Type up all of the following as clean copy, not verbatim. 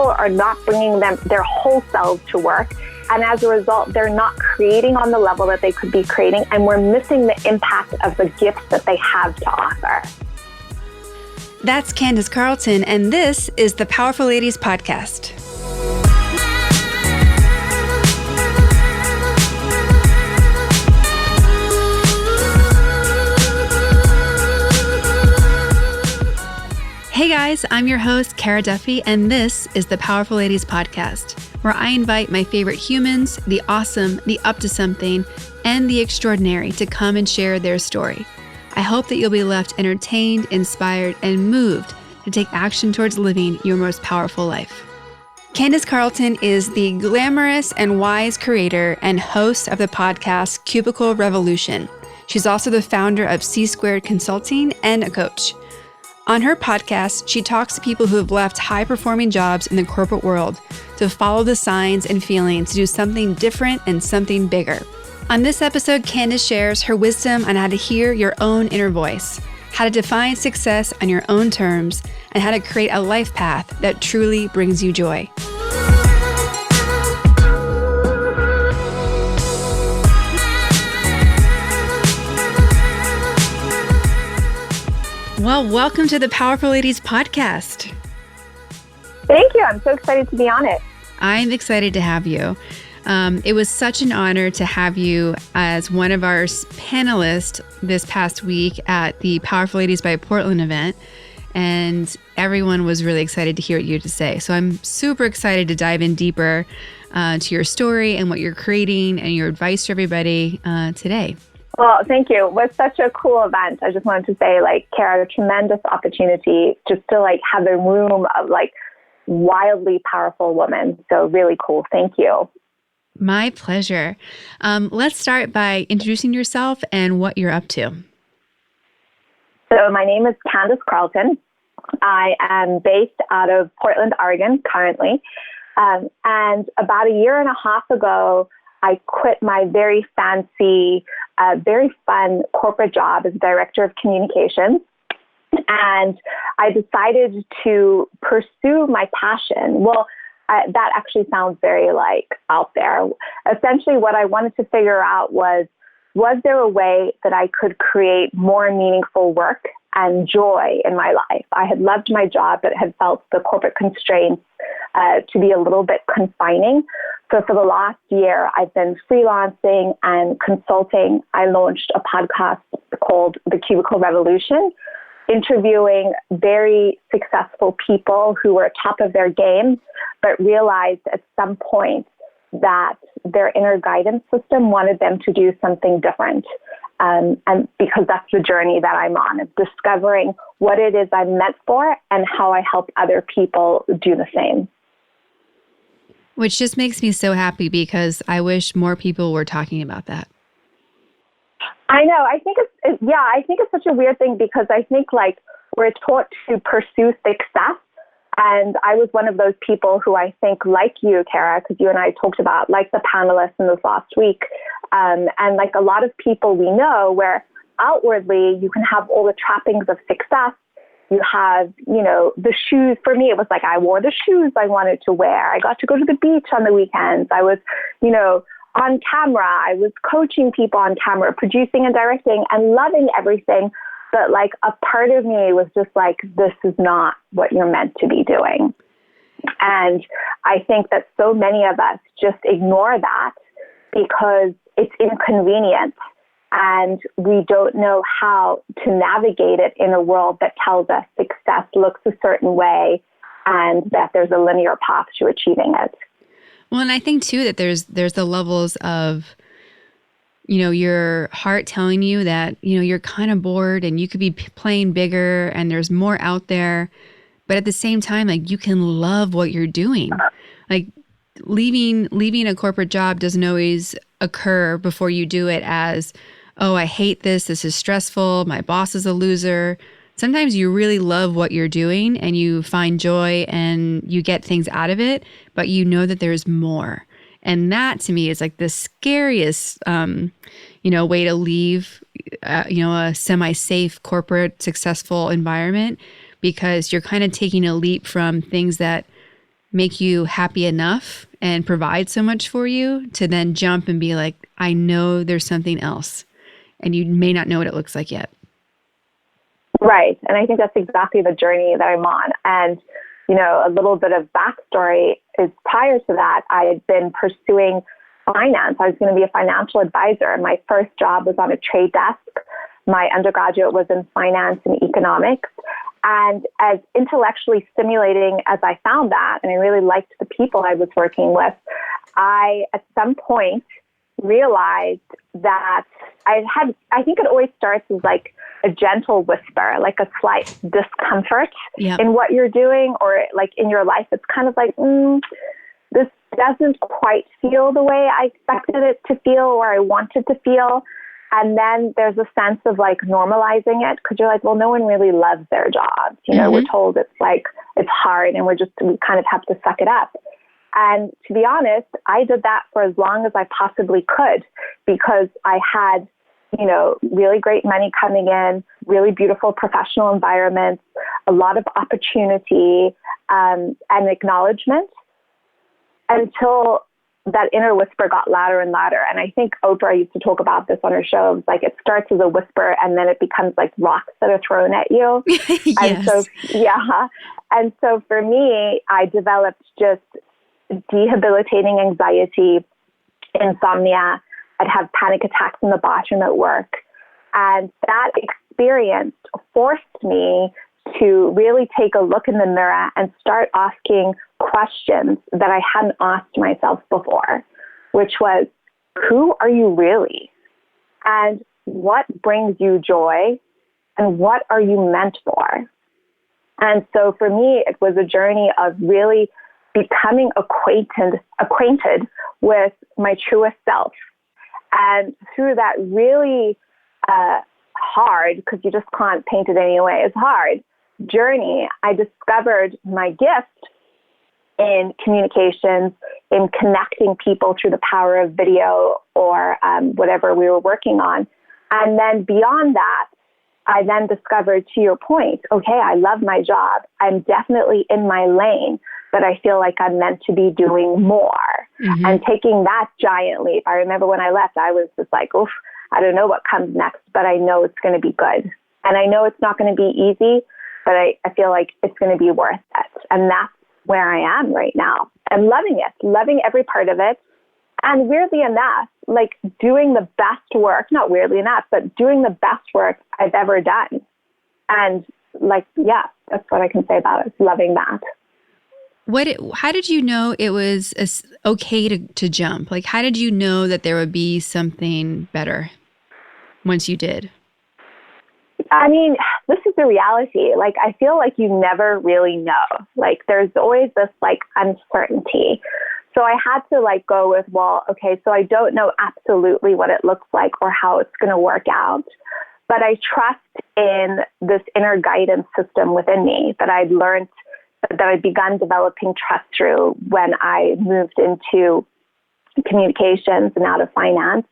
people are not bringing their whole selves to work. And as a result, they're not creating on the level that they could be creating. And we're missing the impact of the gifts that they have to offer. That's Candice Carlton, and this is the Powerful Ladies Podcast. Hey guys, I'm your host, Cara Duffy, and this is the Powerful Ladies Podcast, where I invite my favorite humans, the awesome, the up to something, and the extraordinary to come and share their story. I hope that you'll be left entertained, inspired, and moved to take action towards living your most powerful life. Candice Carlton is the glamorous and wise creator and host of the podcast Cubicle Revolution. She's also the founder of C-Squared Consulting and a coach. On her podcast, she talks to people who have left high-performing jobs in the corporate world to follow the signs and feelings to do something different and something bigger. On this episode, Candice shares her wisdom on how to hear your own inner voice, how to define success on your own terms, and how to create a life path that truly brings you joy. Well, welcome to the Powerful Ladies Podcast. Thank you. I'm so excited to be on it. I'm excited to have you. It was such an honor to have you as one of our panelists this past week at the Powerful Ladies by Portland event, and everyone was really excited to hear what you had to say. So I'm super excited to dive in deeper to your story and what you're creating and your advice to everybody today. Well, thank you. It was such a cool event. I just wanted to say, Cara, a tremendous opportunity just to have a room of wildly powerful women. So really cool. Thank you. My pleasure. Let's start by introducing yourself and what you're up to. So my name is Candice Carlton. I am based out of Portland, Oregon currently. And about a year and a half ago, I quit my very fancy, very fun corporate job as director of communications. And I decided to pursue my passion. Well, that actually sounds very out there. Essentially, what I wanted to figure out was there a way that I could create more meaningful work and joy in my life? I had loved my job, but had felt the corporate constraints to be a little bit confining. So for the last year, I've been freelancing and consulting. I launched a podcast called The Cubicle Revolution, interviewing very successful people who were top of their game, but realized at some point that their inner guidance system wanted them to do something different. And because that's the journey that I'm on, of discovering what it is I'm meant for and how I help other people do the same. Which just makes me so happy because I wish more people were talking about that. I know. I think it's such a weird thing because I think we're taught to pursue success. And I was one of those people who I think, like you, Cara, because you and I talked about the panelists in this last week, and a lot of people we know where outwardly you can have all the trappings of success. You have, the shoes. For me, it was I wore the shoes I wanted to wear. I got to go to the beach on the weekends. I was, on camera. I was coaching people on camera, producing and directing and loving everything. But a part of me was just this is not what you're meant to be doing. And I think that so many of us just ignore that because it's inconvenient. And we don't know how to navigate it in a world that tells us success looks a certain way and that there's a linear path to achieving it. Well, and I think too that there's the levels of, your heart telling you that, you're kind of bored and you could be playing bigger and there's more out there. But at the same time, you can love what you're doing. Leaving a corporate job doesn't always occur before you do it as, oh, I hate this. This is stressful. My boss is a loser. Sometimes you really love what you're doing and you find joy and you get things out of it, but you know that there's more. And that to me is the scariest, way to leave, a semi-safe corporate successful environment, because you're kind of taking a leap from things that make you happy enough and provide so much for you to then jump and be like, I know there's something else, and you may not know what it looks like yet. Right. And I think that's exactly the journey that I'm on. And, you know, a little bit of backstory is prior to that, I had been pursuing finance. I was going to be a financial advisor. My first job was on a trade desk. My undergraduate was in finance and economics. And as intellectually stimulating as I found that, and I really liked the people I was working with, I, at some point, realized that I think it always starts as like a gentle whisper, like a slight discomfort in what you're doing or like in your life. It's kind of like, this doesn't quite feel the way I expected it to feel or I wanted to feel. And then there's a sense of like normalizing it because you're like, well, no one really loves their jobs. You know, we're told it's like, it's hard and we kind of have to suck it up. And to be honest, I did that for as long as I possibly could because I had, you know, really great money coming in, really beautiful professional environments, a lot of opportunity and acknowledgement until that inner whisper got louder and louder. And I think Oprah used to talk about this on her show. It was like it starts as a whisper and then it becomes like rocks that are thrown at you. Yes. And so, And so for me, I developed just debilitating anxiety, insomnia. I'd have panic attacks in the bathroom at work. And that experience forced me to really take a look in the mirror and start asking questions that I hadn't asked myself before, which was, who are you really? And what brings you joy? And what are you meant for? And so for me, it was a journey of really becoming acquainted with my truest self. And through that really hard, because you just can't paint it anyway, it's hard, journey, I discovered my gift in communications, in connecting people through the power of video or whatever we were working on. And then beyond that, I then discovered, to your point, okay, I love my job. I'm definitely in my lane, but I feel like I'm meant to be doing more. And taking that giant leap. I remember when I left, I was just like, oof, I don't know what comes next, but I know it's going to be good. And I know it's not going to be easy, but I feel like it's going to be worth it. And that's where I am right now. I'm loving it, loving every part of it. And weirdly enough, like doing the best work, not weirdly enough, but doing the best work I've ever done. And like, yeah, that's what I can say about it. Loving that. How did you know it was okay to jump? Like, how did you know that there would be something better once you did? I mean, this is the reality. Like, I feel like you never really know. Like, there's always this like uncertainty. So I had to like go with, well, okay, so I don't know absolutely what it looks like or how it's going to work out, but I trust in this inner guidance system within me that I'd learned, that I'd begun developing trust through when I moved into communications and out of finance.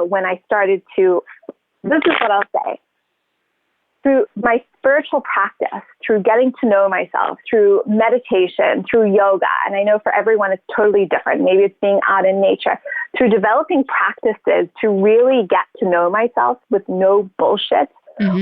When I started to, this is what I'll say, through my spiritual practice, through getting to know myself, through meditation, through yoga, and I know for everyone it's totally different. Maybe it's being out in nature, through developing practices to really get to know myself with no bullshit.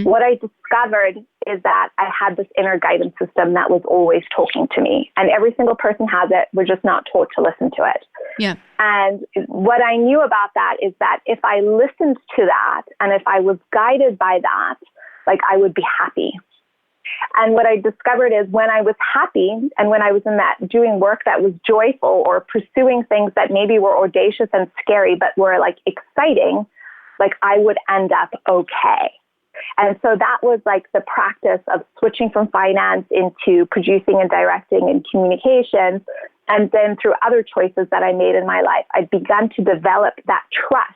What I discovered is that I had this inner guidance system that was always talking to me. And every single person has it. We're just not taught to listen to it. Yeah. And what I knew about that is that if I listened to that and if I was guided by that, like I would be happy. And what I discovered is when I was happy and when I was in that doing work that was joyful or pursuing things that maybe were audacious and scary, but were like exciting, like I would end up okay. And so that was like the practice of switching from finance into producing and directing and communications. And then through other choices that I made in my life, I'd begun to develop that trust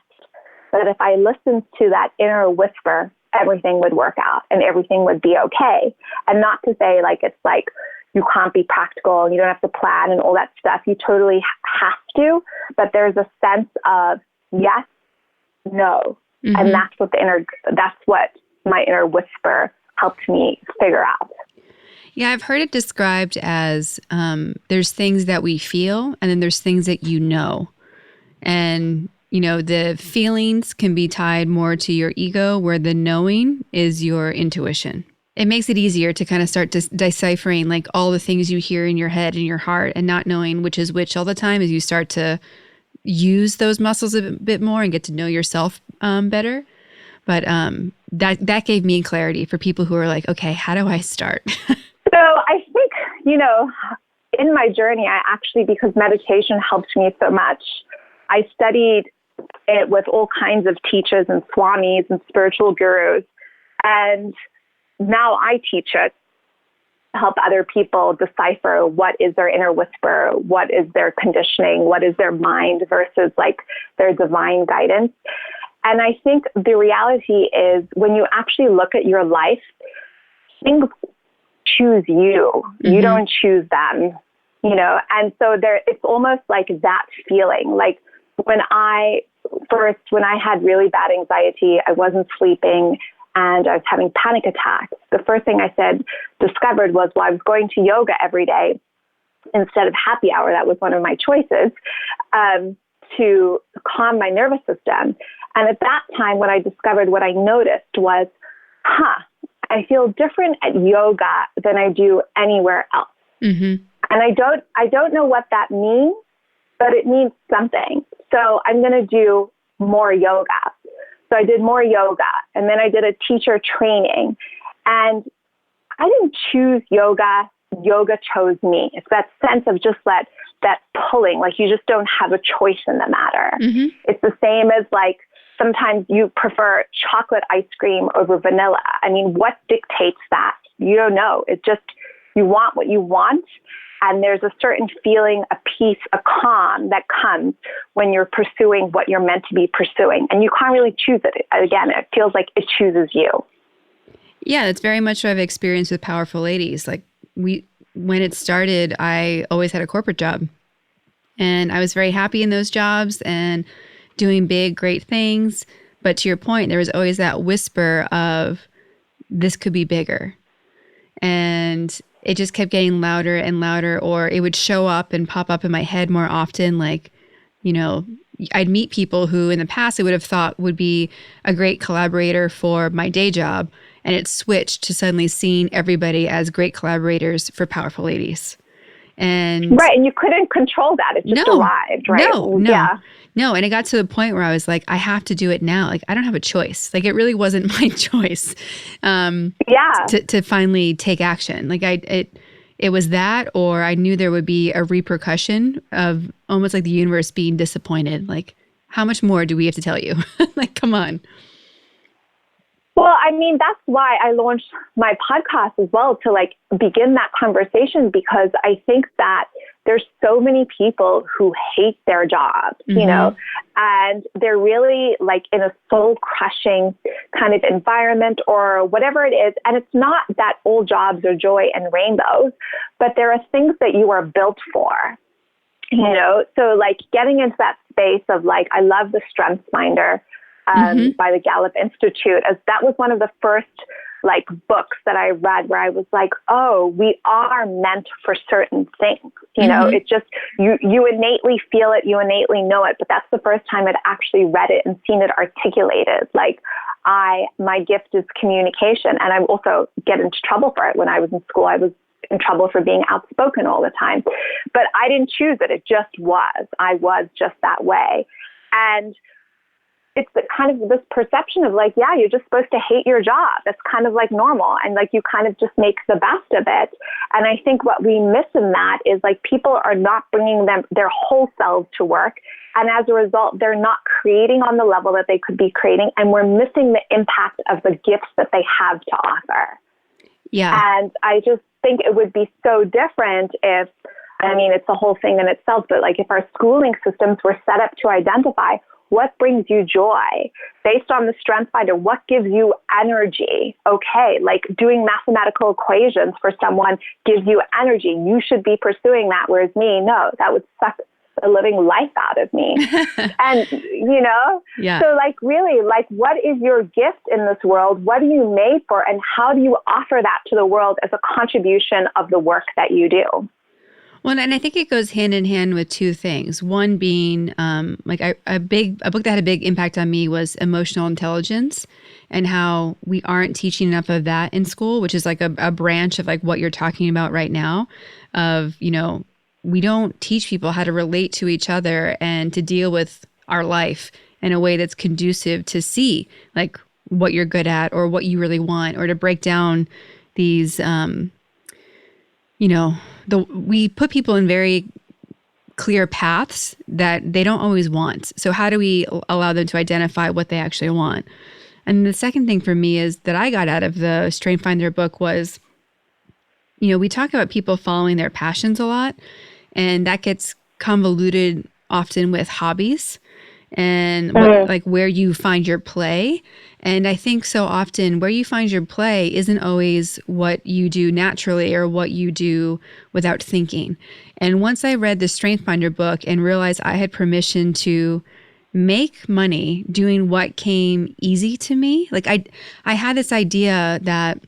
that if I listened to that inner whisper, everything would work out and everything would be okay. And not to say like, it's like, you can't be practical and you don't have to plan and all that stuff. You totally have to, but there's a sense of yes, no. And that's what my inner whisper helped me figure out. Yeah, I've heard it described as there's things that we feel and then there's things that you know. And, the feelings can be tied more to your ego, where the knowing is your intuition. It makes it easier to kind of start deciphering like all the things you hear in your head and your heart and not knowing which is which all the time as you start to use those muscles a bit more and get to know yourself better. But that gave me clarity for people who are like, okay, how do I start? So I think, in my journey, I actually, because meditation helped me so much, I studied it with all kinds of teachers and swamis and spiritual gurus. And now I teach it to help other people decipher what is their inner whisper, what is their conditioning, what is their mind versus like their divine guidance. And I think the reality is when you actually look at your life, things choose you. Mm-hmm. You don't choose them, and so it's almost like that feeling. Like when I had really bad anxiety, I wasn't sleeping and I was having panic attacks. The first thing I discovered was, I was going to yoga every day instead of happy hour. That was one of my choices, to calm my nervous system. And at that time, when I discovered, what I noticed was, I feel different at yoga than I do anywhere else. Mm-hmm. And I don't know what that means, but it means something. So I'm going to do more yoga. So I did more yoga, and then I did a teacher training, and I didn't choose yoga. Yoga chose me. It's that sense of just that pulling, like you just don't have a choice in the matter. Mm-hmm. It's the same as like sometimes you prefer chocolate ice cream over vanilla. I mean, what dictates that? You don't know. It's just you want what you want. And there's a certain feeling, a peace, a calm that comes when you're pursuing what you're meant to be pursuing. And you can't really choose it. Again, it feels like it chooses you. Yeah, that's very much what I've experienced with Powerful Ladies. Like when it started, I always had a corporate job. And I was very happy in those jobs and doing big, great things. But to your point, there was always that whisper of this could be bigger. And it just kept getting louder and louder, or it would show up and pop up in my head more often. Like, I'd meet people who in the past I would have thought would be a great collaborator for my day job. And it switched to suddenly seeing everybody as great collaborators for Powerful Ladies. And right. And you couldn't control that. It just arrived, right? No. Yeah. No. And it got to the point where I was like, I have to do it now. Like, I don't have a choice. Like, it really wasn't my choice. To finally take action. Like it was that, or I knew there would be a repercussion of almost like the universe being disappointed. Like, how much more do we have to tell you? Like, come on. Well, I mean, that's why I launched my podcast as well, to like begin that conversation, because I think that there's so many people who hate their jobs, mm-hmm. And they're really like in a soul crushing kind of environment or whatever it is. And it's not that all jobs are joy and rainbows, but there are things that you are built for, So like getting into that space of like, I love the Strengths Finder. Mm-hmm. By the Gallup Institute, as that was one of the first like books that I read where I was like, oh, we are meant for certain things. Mm-hmm. It's just, you innately feel it, you innately know it, but that's the first time I'd actually read it and seen it articulated. Like my gift is communication. And I also get into trouble for it. When I was in school, I was in trouble for being outspoken all the time, but I didn't choose it. It just was. I was just that way. And it's the kind of this perception of like, yeah, you're just supposed to hate your job. That's kind of like normal. And like, you kind of just make the best of it. And I think what we miss in that is like, people are not bringing their whole selves to work. And as a result, they're not creating on the level that they could be creating. And we're missing the impact of the gifts that they have to offer. Yeah. And I just think it would be so different if, I mean, it's a whole thing in itself, but like if our schooling systems were set up to identify what brings you joy based on the Strength Finder, what gives you energy? Okay, like doing mathematical equations for someone gives you energy. You should be pursuing that. Whereas me, no, that would suck the living life out of me. And, so like really, like what is your gift in this world? What are you made for? And how do you offer that to the world as a contribution of the work that you do? Well, and I think it goes hand in hand with two things. One being a book that had a big impact on me was emotional intelligence, and how we aren't teaching enough of that in school, which is like a branch of like what you're talking about right now of, we don't teach people how to relate to each other and to deal with our life in a way that's conducive to see like what you're good at or what you really want, or to break down these, we put people in very clear paths that they don't always want. So how do we allow them to identify what they actually want? And the second thing for me is that I got out of the Strength Finder book was, we talk about people following their passions a lot, and that gets convoluted often with hobbies and where you find your play. And I think so often where you find your play isn't always what you do naturally or what you do without thinking. And once I read the Strength Finder book and realized I had permission to make money doing what came easy to me, like I had this idea that,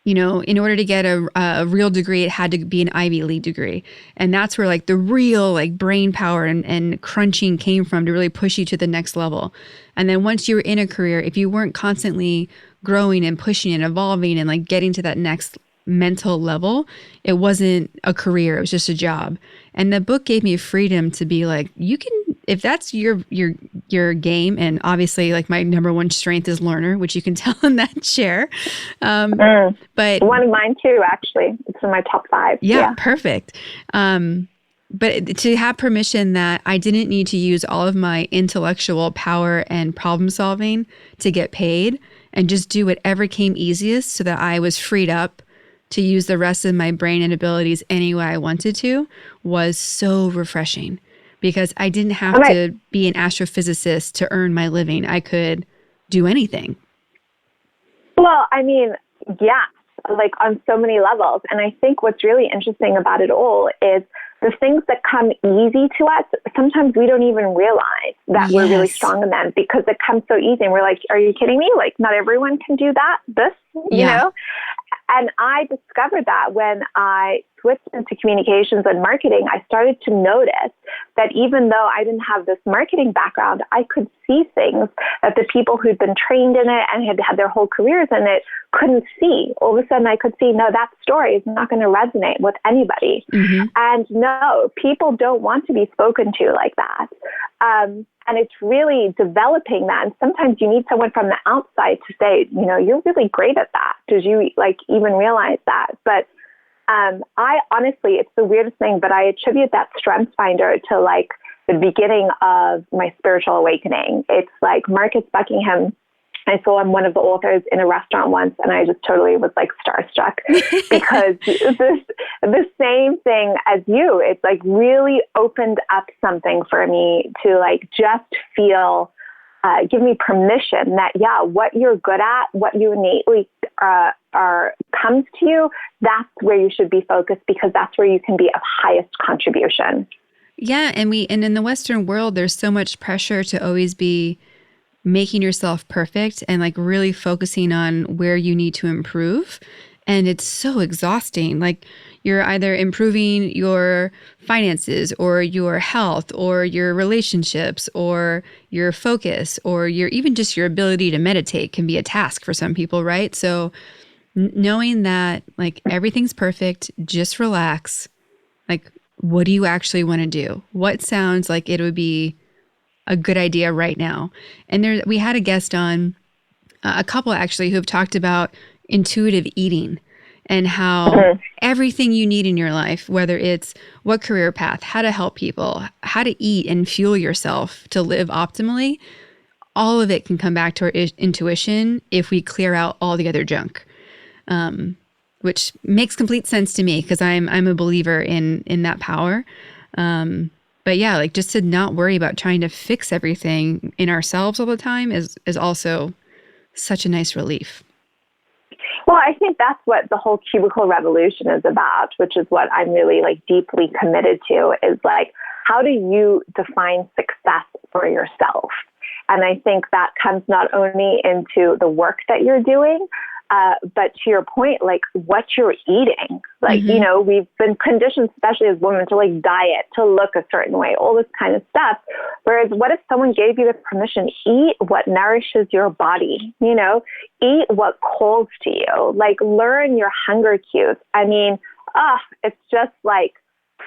in order to get a real degree, it had to be an Ivy League degree. And that's where like the real like brain power and crunching came from to really push you to the next level. And then once you were in a career, if you weren't constantly growing and pushing and evolving and like getting to that next mental level, it wasn't a career, it was just a job. And the book gave me freedom to be like, you can, if that's your game, and obviously like my number one strength is learner, which you can tell in that chair. But one of mine too, actually. It's in my top 5. Yeah. Perfect. But to have permission that I didn't need to use all of my intellectual power and problem solving to get paid, and just do whatever came easiest so that I was freed up to use the rest of my brain and abilities any way I wanted to, was so refreshing, because I didn't have to be an astrophysicist to earn my living. I could do anything. Well, I mean, yeah, like on so many levels. And I think what's really interesting about it all is the things that come easy to us, sometimes we don't even realize that we're really strong in them, because it comes so easy. And we're like, are you kidding me? Like, not everyone can do that, you know? And I discovered that when I switched into communications and marketing. I started to notice that even though I didn't have this marketing background, I could see things that the people who'd been trained in it and had had their whole careers in it couldn't see. All of a sudden I could see, no, that story is not going to resonate with anybody. Mm-hmm. And no, people don't want to be spoken to like that. And it's really developing that. And sometimes you need someone from the outside to say, you know, you're really great at that. Did you like even realize that? But I honestly, it's the weirdest thing, but I attribute that Strength Finder to like the beginning of my spiritual awakening. It's like Marcus Buckingham. I saw him, one of the authors, in a restaurant once, and I just totally was like starstruck because the same thing as you. It's like really opened up something for me to like just feel, give me permission that, yeah, what you're good at, what you innately comes to you, that's where you should be focused, because that's where you can be of highest contribution. Yeah, and in the Western world, there's so much pressure to always be making yourself perfect and like really focusing on where you need to improve. And it's so exhausting. Like you're either improving your finances or your health or your relationships or your focus or your even just your ability to meditate can be a task for some people, right? So knowing that like everything's perfect, just relax. Like, what do you actually want to do? What sounds like it would be a good idea right now? And we had a guest on, a couple actually, who have talked about intuitive eating and how everything you need in your life, whether it's what career path, how to help people, how to eat and fuel yourself to live optimally, all of it can come back to our intuition if we clear out all the other junk, which makes complete sense to me because I'm a believer in that power. But yeah, like just to not worry about trying to fix everything in ourselves all the time is also such a nice relief. Well, I think that's what the whole Cubicle Revolution is about, which is what I'm really like deeply committed to, is like, how do you define success for yourself? And I think that comes not only into the work that you're doing, but to your point, like what you're eating. Like, you know, we've been conditioned, especially as women, to like diet, to look a certain way, all this kind of stuff. Whereas what if someone gave you the permission, eat what nourishes your body, you know, eat what calls to you, like learn your hunger cues. I mean, it's just like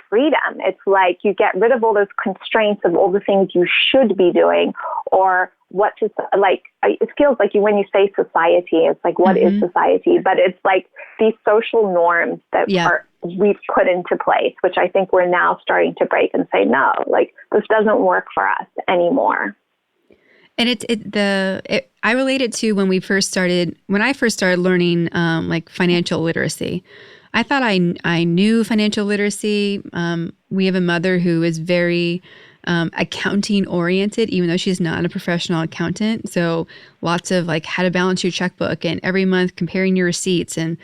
freedom. It's like you get rid of all those constraints of all the things you should be doing, or what to, like, it feels like when you say society, it's like, what is society? But it's like these social norms that we've put into place, which I think we're now starting to break and say, no, like this doesn't work for us anymore. And I relate it to when I first started learning like financial literacy. I thought I knew financial literacy. We have a mother who is very accounting oriented, even though she's not a professional accountant. So lots of like how to balance your checkbook and every month comparing your receipts and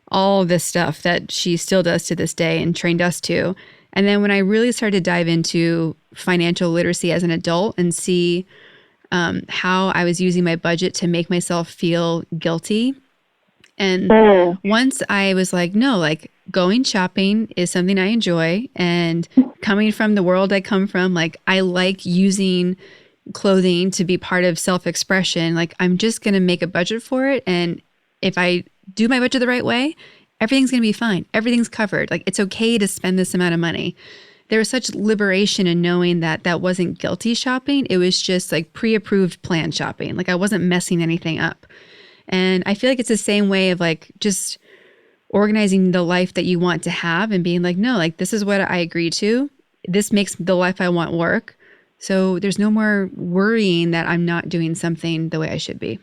all this stuff that she still does to this day and trained us to. And then when I really started to dive into financial literacy as an adult and see how I was using my budget to make myself feel guilty. And once I was like, no, like going shopping is something I enjoy. And coming from the world I come from, like I like using clothing to be part of self-expression. Like I'm just going to make a budget for it. And if I do my budget the right way, everything's going to be fine. Everything's covered. Like it's okay to spend this amount of money. There was such liberation in knowing that that wasn't guilty shopping. It was just like pre-approved plan shopping. Like I wasn't messing anything up. And I feel like it's the same way of like just organizing the life that you want to have and being like, no, like this is what I agree to. This makes the life I want work. So there's no more worrying that I'm not doing something the way I should be.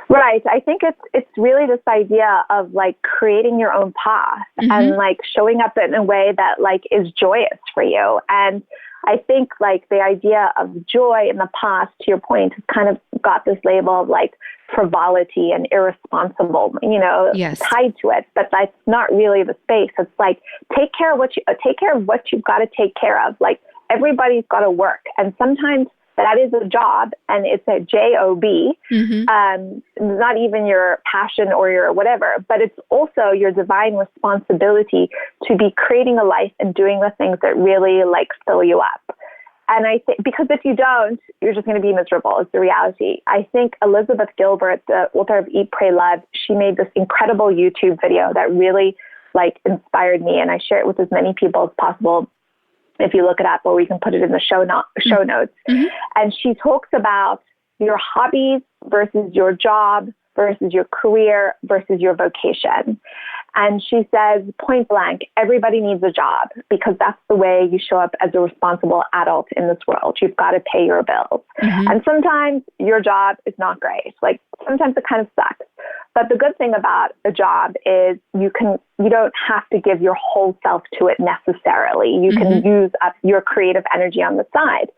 Right. I think it's really this idea of like creating your own path and like showing up in a way that like is joyous for you. And I think like the idea of joy in the past, to your point, has kind of got this label of like frivolity and irresponsible, you know, tied to it. But that's not really the space. It's like take care of what you've got to take care of. Like everybody's got to work, and sometimes that is a job, and it's a job. Not even your passion or your whatever, but it's also your divine responsibility to be creating a life and doing the things that really like fill you up. And I think because if you don't, you're just going to be miserable. It's the reality. I think Elizabeth Gilbert, the author of Eat, Pray, Love, she made this incredible YouTube video that really like inspired me, and I share it with as many people as possible. If you look it up, or we can put it in the show notes. And she talks about your hobbies versus your job versus your career versus your vocation. And she says, point blank, everybody needs a job because that's the way you show up as a responsible adult in this world. You've got to pay your bills. And sometimes your job is not great. Like sometimes it kind of sucks. But the good thing about a job is you don't have to give your whole self to it necessarily. You can use up your creative energy on the side.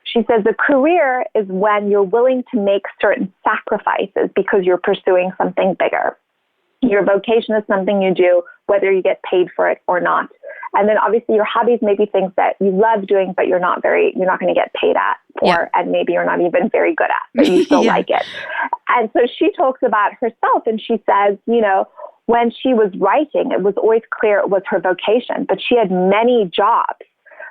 She says the career is when you're willing to make certain sacrifices because you're pursuing something bigger. Your vocation is something you do, whether you get paid for it or not. And then obviously your hobbies may be things that you love doing, but you're not going to get paid for, and maybe you're not even very good at, but you still like it. And so she talks about herself, and she says, you know, when she was writing, it was always clear it was her vocation, but she had many jobs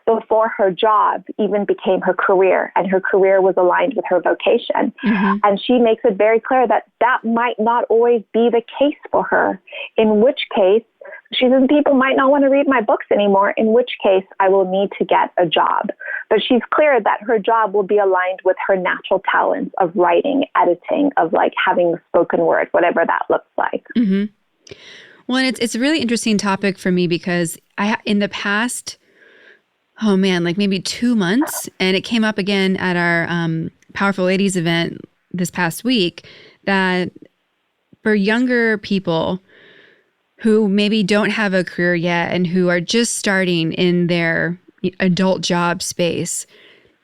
before her job even became her career, and her career was aligned with her vocation. And she makes it very clear that that might not always be the case for her, in which case she says people might not want to read my books anymore, in which case I will need to get a job. But she's clear that her job will be aligned with her natural talents of writing, editing, of like having the spoken word, whatever that looks like. Well, and it's a really interesting topic for me because in the past, oh man, like maybe 2 months, and it came up again at our Powerful Ladies event this past week, that for younger people who maybe don't have a career yet and who are just starting in their adult job space,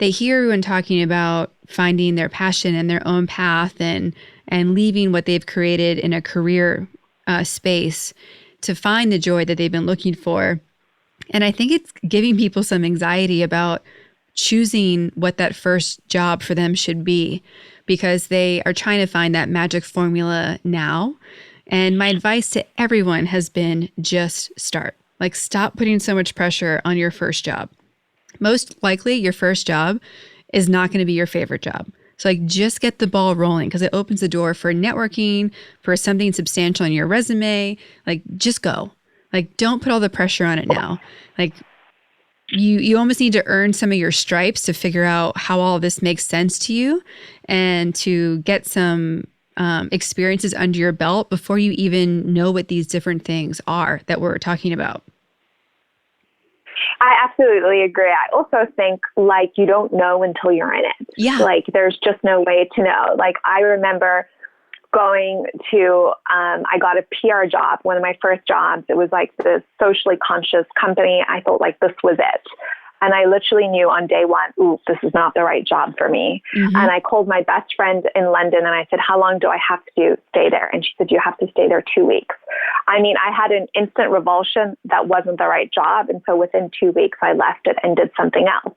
they hear everyone talking about finding their passion and their own path and and leaving what they've created in a career space to find the joy that they've been looking for. And I think it's giving people some anxiety about choosing what that first job for them should be, because they are trying to find that magic formula now. And my advice to everyone has been just start. Like, stop putting so much pressure on your first job. Most likely your first job is not going to be your favorite job. So like, just get the ball rolling, because it opens the door for networking, for something substantial in your resume. Like, just go. Like, don't put all the pressure on it now. Like, you almost need to earn some of your stripes to figure out how all this makes sense to you, and to get some experiences under your belt before you even know what these different things are that we're talking about. I absolutely agree. I also think, like, you don't know until you're in it. Yeah. Like, there's just no way to know. Like, I remember going to, I got a PR job, one of my first jobs. It was like this socially conscious company. I thought, like, this was it. And I literally knew on day one, ooh, this is not the right job for me. Mm-hmm. And I called my best friend in London and I said, how long do I have to stay there? And she said, you have to stay there 2 weeks. I mean, I had an instant revulsion that wasn't the right job. And so within 2 weeks, I left it and did something else.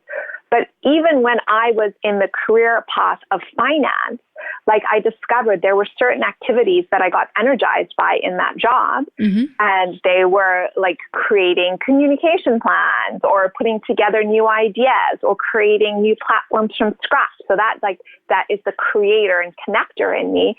But even when I was in the career path of finance, like, I discovered there were certain activities that I got energized by in that job. Mm-hmm. And they were like creating communication plans, or putting together new ideas, or creating new platforms from scratch. So that is the creator and connector in me.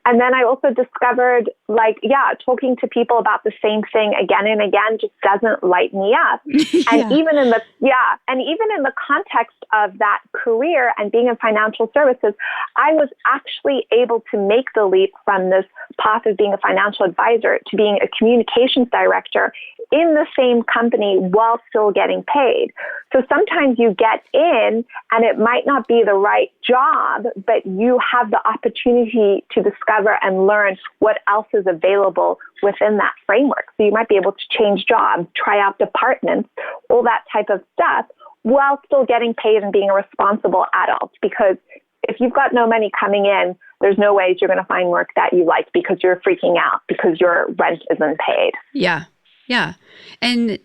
And then I also discovered, like, talking to people about the same thing again and again just doesn't light me up. And even in the context of that career and being in financial services, I was actually able to make the leap from this path of being a financial advisor to being a communications director in the same company while still getting paid. So sometimes you get in and it might not be the right job, but you have the opportunity to discover and learn what else is available within that framework. So you might be able to change jobs, try out departments, all that type of stuff, while still getting paid and being a responsible adult. Because if you've got no money coming in, there's no ways you're going to find work that you like, because you're freaking out because your rent isn't paid. Yeah. Yeah. And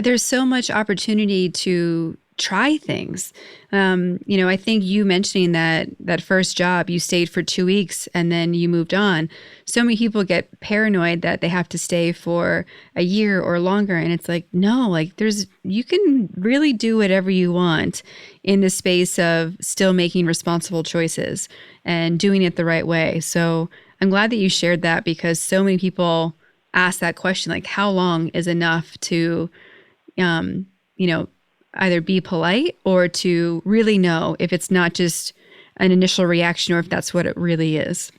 there's so much opportunity to try things. I think you mentioning that first job, you stayed for 2 weeks and then you moved on. So many people get paranoid that they have to stay for a year or longer. And it's like, no, like, you can really do whatever you want in the space of still making responsible choices and doing it the right way. So I'm glad that you shared that, because so many people ask that question, like, how long is enough to, either be polite or to really know if it's not just an initial reaction or if that's what it really is.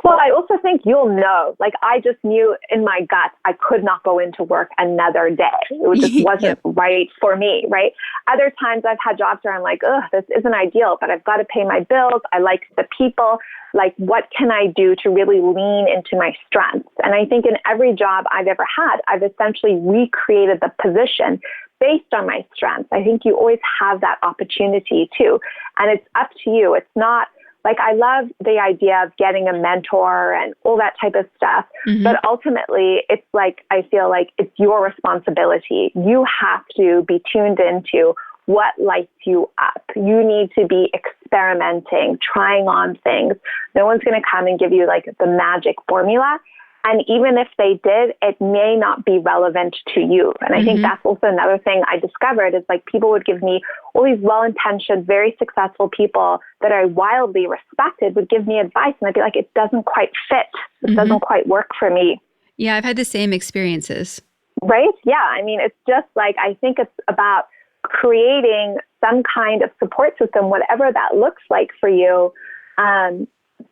Well, I also think you'll know. Like, I just knew in my gut I could not go into work another day. It just wasn't right for me, right? Other times I've had jobs where I'm like, this isn't ideal, but I've got to pay my bills. I like the people. Like, what can I do to really lean into my strengths? And I think in every job I've ever had, I've essentially recreated the position based on my strengths. I think you always have that opportunity too. And it's up to you. It's not like, I love the idea of getting a mentor and all that type of stuff. Mm-hmm. But ultimately, it's like, I feel like it's your responsibility. You have to be tuned into what lights you up. You need to be experimenting, trying on things. No one's going to come and give you like the magic formula. And even if they did, it may not be relevant to you. And I think that's also another thing I discovered is, like, people would give me, all these well-intentioned, very successful people that I wildly respected would give me advice. And I'd be like, it doesn't quite fit. It doesn't quite work for me. Yeah, I've had the same experiences. Right? Yeah. I mean, it's just like, I think it's about creating some kind of support system, whatever that looks like for you,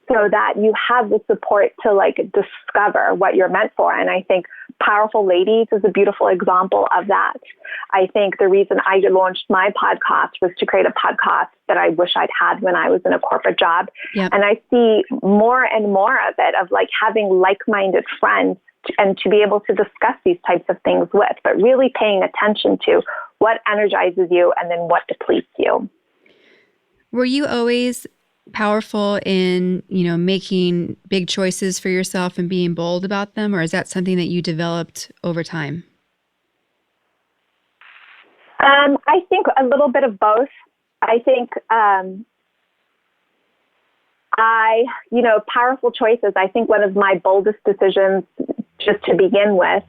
so that you have the support to like discover what you're meant for. And I think Powerful Ladies is a beautiful example of that. I think the reason I launched my podcast was to create a podcast that I wish I'd had when I was in a corporate job. Yep. And I see more and more of it, of like having like-minded friends and to be able to discuss these types of things with, but really paying attention to what energizes you and then what depletes you. Were you always powerful in, making big choices for yourself and being bold about them? Or is that something that you developed over time? I think a little bit of both. I think powerful choices. I think one of my boldest decisions, just to begin with,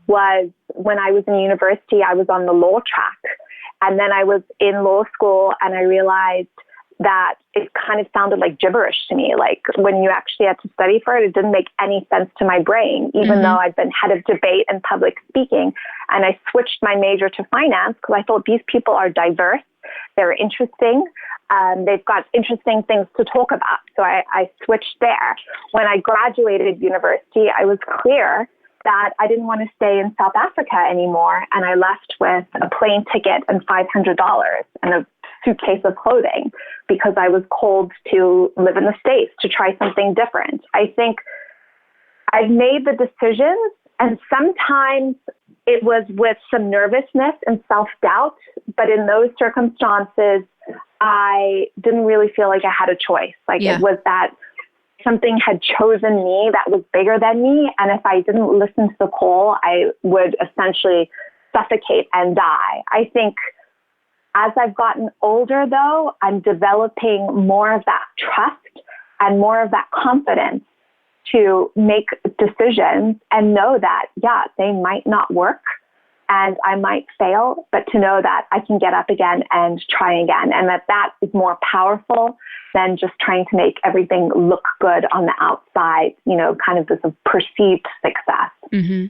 was when I was in university. I was on the law track, and then I was in law school, and I realized that it kind of sounded like gibberish to me. Like when you actually had to study for it, it didn't make any sense to my brain, even though I'd been head of debate and public speaking. And I switched my major to finance because I thought these people are diverse, they're interesting, they've got interesting things to talk about. So I switched there. When I graduated university, I was clear that I didn't want to stay in South Africa anymore. And I left with a plane ticket and $500 and a suitcase of clothing because I was called to live in the States to try something different. I think I've made the decisions, and sometimes it was with some nervousness and self-doubt, but in those circumstances, I didn't really feel like I had a choice. It was that something had chosen me that was bigger than me, and if I didn't listen to the call, I would essentially suffocate and die. I think as I've gotten older, though, I'm developing more of that trust and more of that confidence to make decisions and know that, they might not work and I might fail, but to know that I can get up again and try again, and that is more powerful than just trying to make everything look good on the outside, kind of this perceived success. Mm-hmm.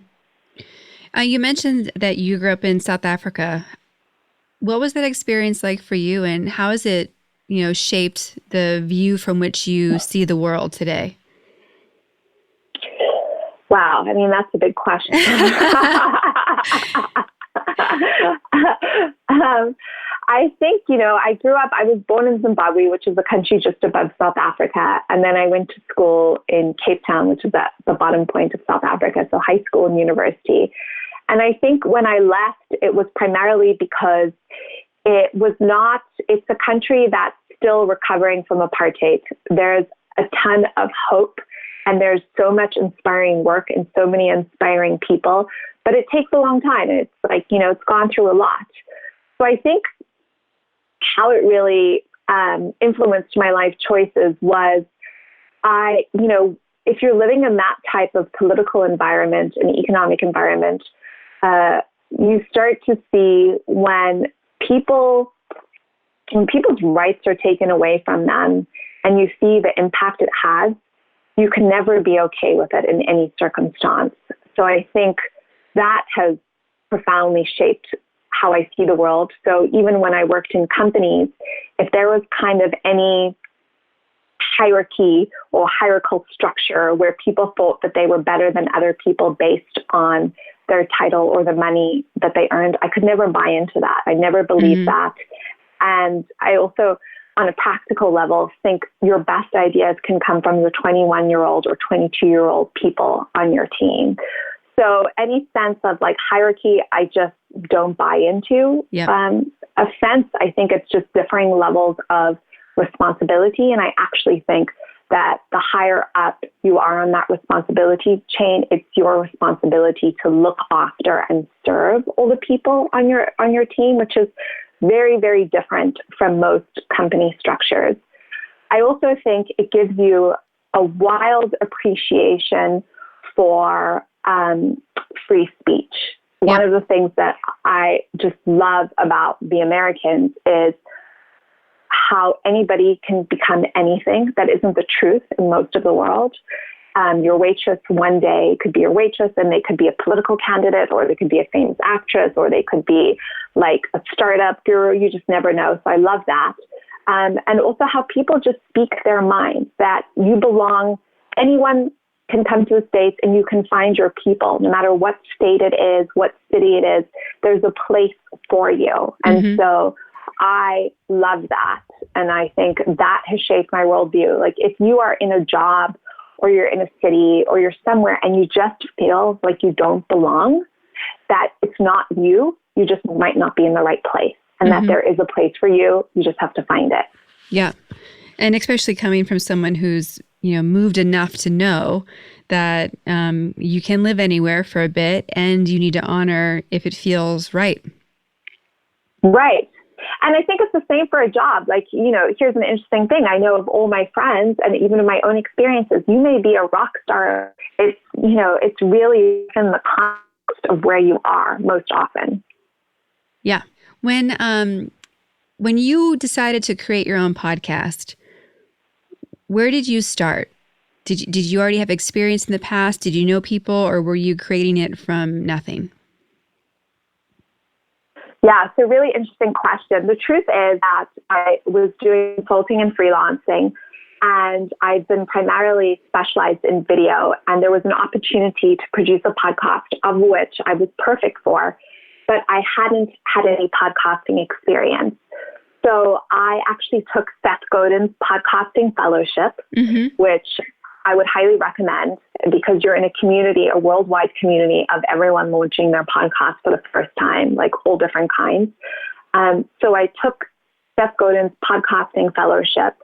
You mentioned that you grew up in South Africa. What was that experience like for you, and how has it, shaped the view from which you see the world today? Wow. I mean, that's a big question. I think, I was born in Zimbabwe, which is a country just above South Africa. And then I went to school in Cape Town, which is at the bottom point of South Africa. So high school and university. And I think when I left, it was primarily because it's a country that's still recovering from apartheid. There's a ton of hope, and there's so much inspiring work and so many inspiring people, but it takes a long time. It's it's gone through a lot. So I think how it really influenced my life choices was if you're living in that type of political environment and economic environment, you start to see when people's rights are taken away from them and you see the impact it has, you can never be okay with it in any circumstance. So I think that has profoundly shaped how I see the world. So even when I worked in companies, if there was kind of any hierarchy or hierarchical structure where people thought that they were better than other people based on their title or the money that they earned, I could never buy into that. I never believed that. And I also, on a practical level, think your best ideas can come from the 21-year-old or 22-year-old people on your team. So any sense of hierarchy, I just don't buy into. A sense, I think it's just differing levels of responsibility. And I actually think that the higher up you are on that responsibility chain, it's your responsibility to look after and serve all the people on your team, which is very, very different from most company structures. I also think it gives you a wild appreciation for free speech. One of the things that I just love about the Americans is how anybody can become anything that isn't the truth in most of the world. Your waitress one day could be your waitress, and they could be a political candidate, or they could be a famous actress, or they could be like a startup guru. You just never know. So I love that. And also how people just speak their minds, that you belong, anyone can come to the States and you can find your people, no matter what state it is, what city it is, there's a place for you. And so I love that. And I think that has shaped my worldview. Like if you are in a job or you're in a city or you're somewhere and you just feel like you don't belong, that it's not you, you just might not be in the right place. And that there is a place for you. You just have to find it. Yeah. And especially coming from someone who's, moved enough to know that you can live anywhere for a bit and you need to honor if it feels right. Right. And I think it's the same for a job. Like, here's an interesting thing. I know of all my friends and even in my own experiences, you may be a rock star. It's, it's really in the context of where you are most often. Yeah. When you decided to create your own podcast, where did you start? Did you already have experience in the past? Did you know people, or were you creating it from nothing? Yeah, so really interesting question. The truth is that I was doing consulting and freelancing, and I've been primarily specialized in video, and there was an opportunity to produce a podcast, of which I was perfect for, but I hadn't had any podcasting experience. So I actually took Seth Godin's podcasting fellowship, which I would highly recommend because you're in a community, a worldwide community of everyone launching their podcast for the first time, like all different kinds. So I took Seth Godin's podcasting fellowship,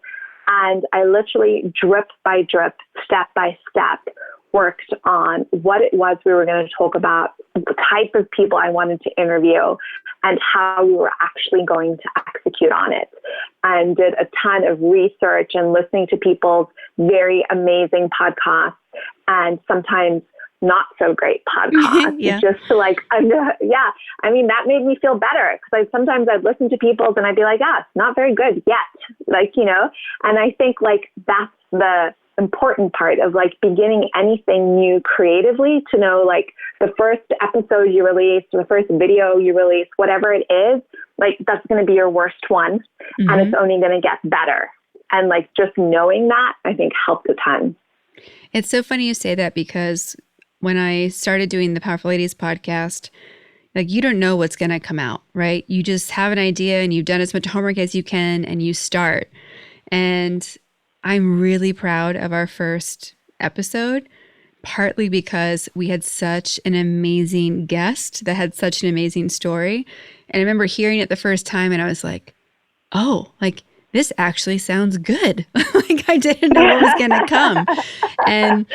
and I literally drip by drip, step by step, worked on what it was we were going to talk about, the type of people I wanted to interview, and how we were actually going to execute on it. And did a ton of research and listening to people's very amazing podcasts and sometimes not so great podcasts. Just to that made me feel better because sometimes I'd listen to people's and I'd be like, it's not very good yet. And I think that's the important part of beginning anything new creatively, to know the first episode you release, the first video you release, whatever it is, that's going to be your worst one, and it's only going to get better. And just knowing that, I think helped a ton. It's so funny you say that because when I started doing the Powerful Ladies podcast, you don't know what's going to come out, right? You just have an idea and you've done as much homework as you can and you start. And I'm really proud of our first episode, partly because we had such an amazing guest that had such an amazing story. And I remember hearing it the first time and I was like, oh, this actually sounds good. I didn't know what was going to come. And,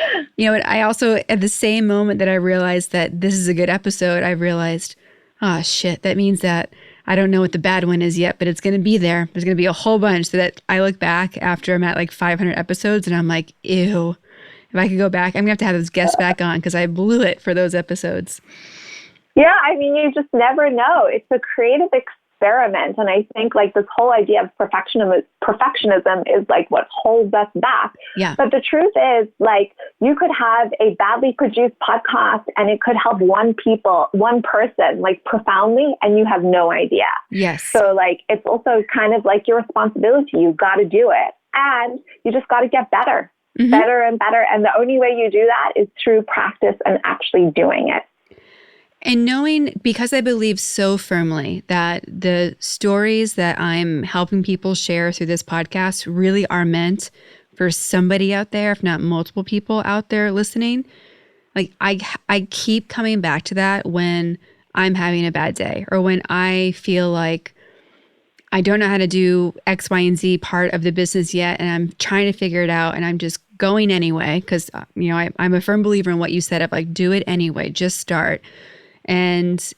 I also, at the same moment that I realized that this is a good episode, I realized, oh shit, that means that I don't know what the bad one is yet, but it's going to be there. There's going to be a whole bunch, so that I look back after I'm at 500 episodes and I'm like, ew, if I could go back, I'm going to have those guests back on because I blew it for those episodes. Yeah, you just never know. It's a creative experiment. And I think this whole idea of perfectionism is what holds us back. Yeah. But the truth is you could have a badly produced podcast and it could help one person profoundly, and you have no idea. Yes. So it's also kind of your responsibility. You got to do it, and you just got to get better, better and better. And the only way you do that is through practice and actually doing it. And knowing, because I believe so firmly that the stories that I'm helping people share through this podcast really are meant for somebody out there, if not multiple people out there listening. I keep coming back to that when I'm having a bad day or when I feel like I don't know how to do X, Y, and Z part of the business yet, and I'm trying to figure it out, and I'm just going anyway because, I'm a firm believer in what you said of do it anyway, just start. And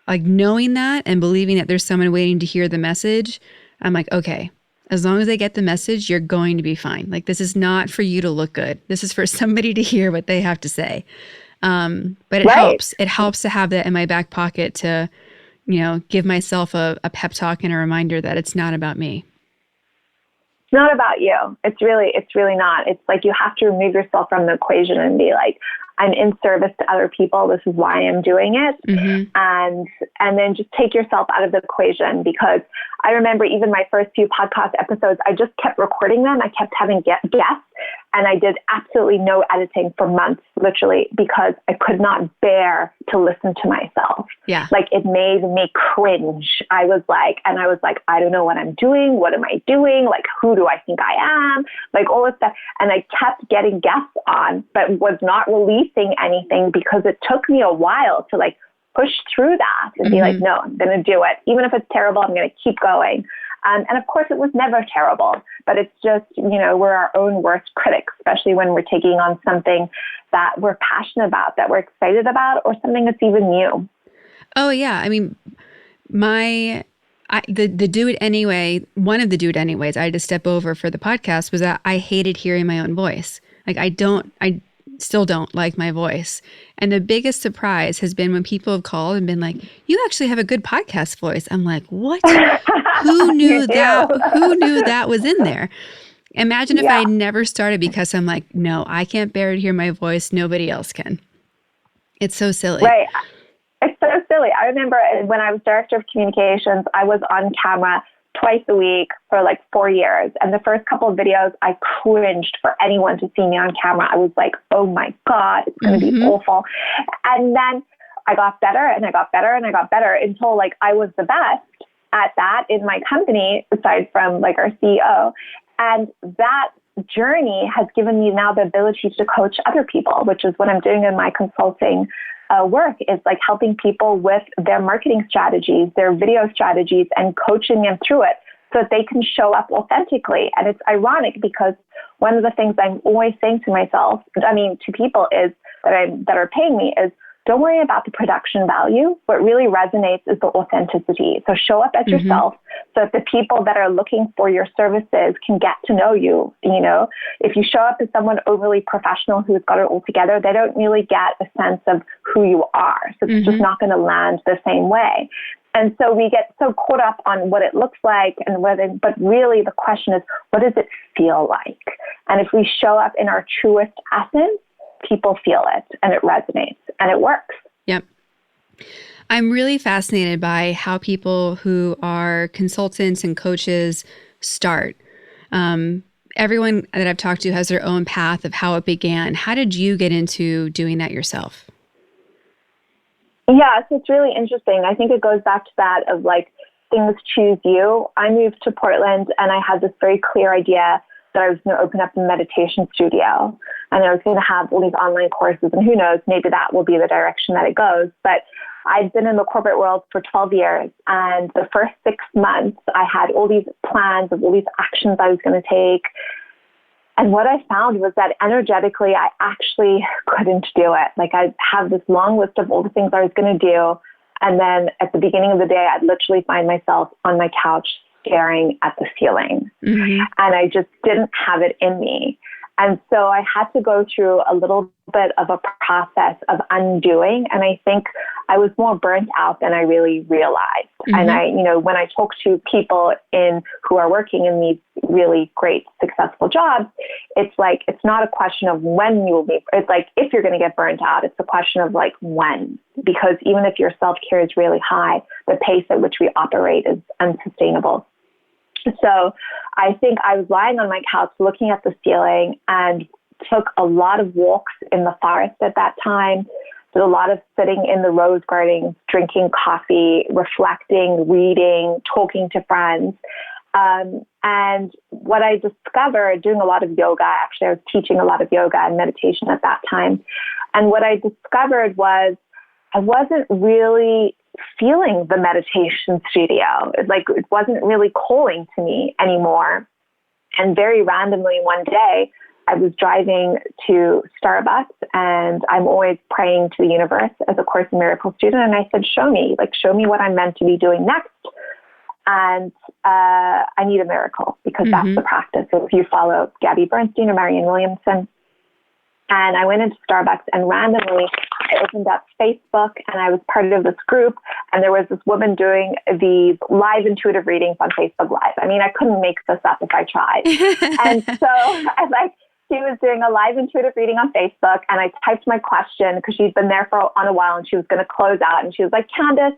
knowing that and believing that there's someone waiting to hear the message, I'm like, okay, as long as they get the message, you're going to be fine. This is not for you to look good. This is for somebody to hear what they have to say. But it helps. It helps to have that in my back pocket to, give myself a pep talk and a reminder that it's not about me. It's not about you. It's really not. It's you have to remove yourself from the equation and be I'm in service to other people. This is why I'm doing it. And then just take yourself out of the equation, because I remember even my first few podcast episodes, I just kept recording them. I kept having guests, and I did absolutely no editing for months, literally, because I could not bear to listen to myself. Yeah. It made me cringe. I was like, I don't know what I'm doing. What am I doing? Who do I think I am? All this stuff. And I kept getting guests on, but was not releasing anything because it took me a while to push through that and be no, I'm going to do it. Even if it's terrible, I'm going to keep going. And of course, it was never terrible, but it's just, we're our own worst critics, especially when we're taking on something that we're passionate about, that we're excited about, or something that's even new. Oh, yeah. I mean, the do it anyway, one of the do it anyways I had to step over for the podcast was that I hated hearing my own voice. Like I still don't like my voice. And the biggest surprise has been when people have called and been like, you actually have a good podcast voice. I'm like, what? Who knew that? Who knew that was in there? Imagine if I never started because I'm like, no, I can't bear to hear my voice. Nobody else can. It's so silly. Right. It's so silly. I remember when I was director of communications, I was on camera twice a week for like 4 years. And the first couple of videos, I cringed for anyone to see me on camera. I was like, oh my God, it's going to be awful. And then I got better and I got better and I got better until like I was the best at that in my company, aside from like our CEO. And that journey has given me now the ability to coach other people, which is what I'm doing in my consulting work, is like helping people with their marketing strategies, their video strategies, and coaching them through it so that they can show up authentically. And it's ironic because one of the things I'm always saying to myself, to people is that are paying me is, don't worry about the production value. What really resonates is the authenticity. So show up as yourself so that the people that are looking for your services can get to know you. If you show up as someone overly professional who's got it all together, they don't really get a sense of who you are. So it's just not going to land the same way. And so we get so caught up on what it looks like but really the question is, what does it feel like? And if we show up in our truest essence, people feel it and it resonates and it works. Yep. I'm really fascinated by how people who are consultants and coaches start. Everyone that I've talked to has their own path of how it began. How did you get into doing that yourself? Yeah, so it's really interesting. I think it goes back to that of like things choose you. I moved to Portland and I had this very clear idea that I was going to open up a meditation studio and I was going to have all these online courses, and who knows, maybe that will be the direction that it goes. But I'd been in the corporate world for 12 years, and the first 6 months I had all these plans of all these actions I was going to take. And what I found was that energetically, I actually couldn't do it. Like I have this long list of all the things I was going to do. And then at the beginning of the day, I'd literally find myself on my couch staring at the ceiling. And I just didn't have it in me. And so I had to go through a little bit of a process of undoing. And I think I was more burnt out than I really realized. And when I talk to people who are working in these really great, successful jobs, it's like, it's not a question of when you will be, it's like, if you're going to get burnt out, it's a question of like when, because even if your self-care is really high, the pace at which we operate is unsustainable. So I think I was lying on my couch looking at the ceiling and took a lot of walks in the forest at that time, did a lot of sitting in the rose gardens, drinking coffee, reflecting, reading, talking to friends. And what I discovered, doing a lot of yoga, actually I was teaching a lot of yoga and meditation at that time. And what I discovered was I wasn't really feeling the meditation studio. It wasn't really calling to me anymore. And very randomly one day, I was driving to Starbucks, and I'm always praying to the universe as a Course in Miracles student. And I said, show me what I'm meant to be doing next. And I need a miracle, because that's the practice. So if you follow Gabby Bernstein or Marianne Williamson. And I went into Starbucks, and randomly I opened up Facebook, and I was part of this group, and there was this woman doing these live intuitive readings on Facebook Live. I mean, I couldn't make this up if I tried. And so she was doing a live intuitive reading on Facebook, and I typed my question because she'd been there on a while and she was going to close out. And she was like, Candice.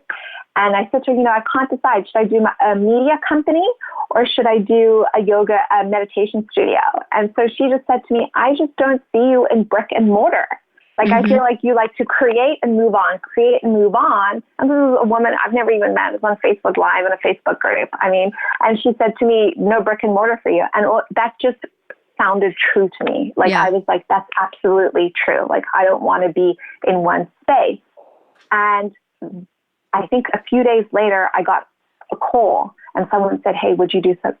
And I said to her, I can't decide. Should I do a media company or should I do a meditation studio? And so she just said to me, I just don't see you in brick and mortar. Like, I feel like you like to create and move on. And this is a woman I've never even met. It was on Facebook Live in a Facebook group. And she said to me, no brick and mortar for you. And that just sounded true to me. I was like, that's absolutely true. Like, I don't want to be in one space. And I think a few days later, I got a call and someone said, hey, would you do some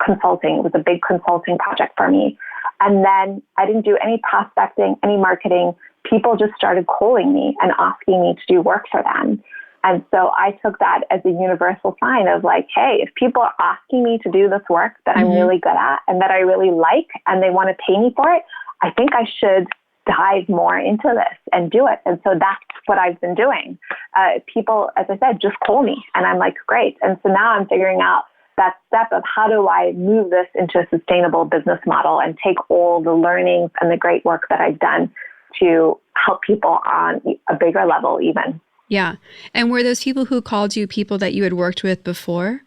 consulting? It was a big consulting project for me. And then I didn't do any prospecting, any marketing. People just started calling me and asking me to do work for them. And so I took that as a universal sign of like, hey, if people are asking me to do this work that I'm really good at and that I really like, and they want to pay me for it, I think I should dive more into this and do it. And so that's what I've been doing. People, as I said, just call me and I'm like, great. And so now I'm figuring out that step of how do I move this into a sustainable business model and take all the learnings and the great work that I've done to help people on a bigger level even. Yeah. And were those people who called you people that you had worked with before?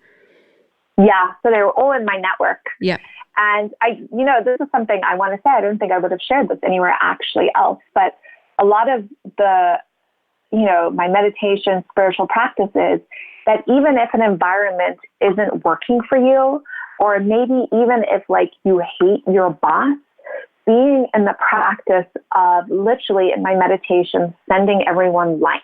Yeah. So they were all in my network. Yeah. And this is something I want to say. I don't think I would have shared this anywhere actually else, but a lot of the, my meditation, spiritual practices, that even if an environment isn't working for you, or maybe even if like you hate your boss, being in the practice of literally in my meditation, sending everyone light,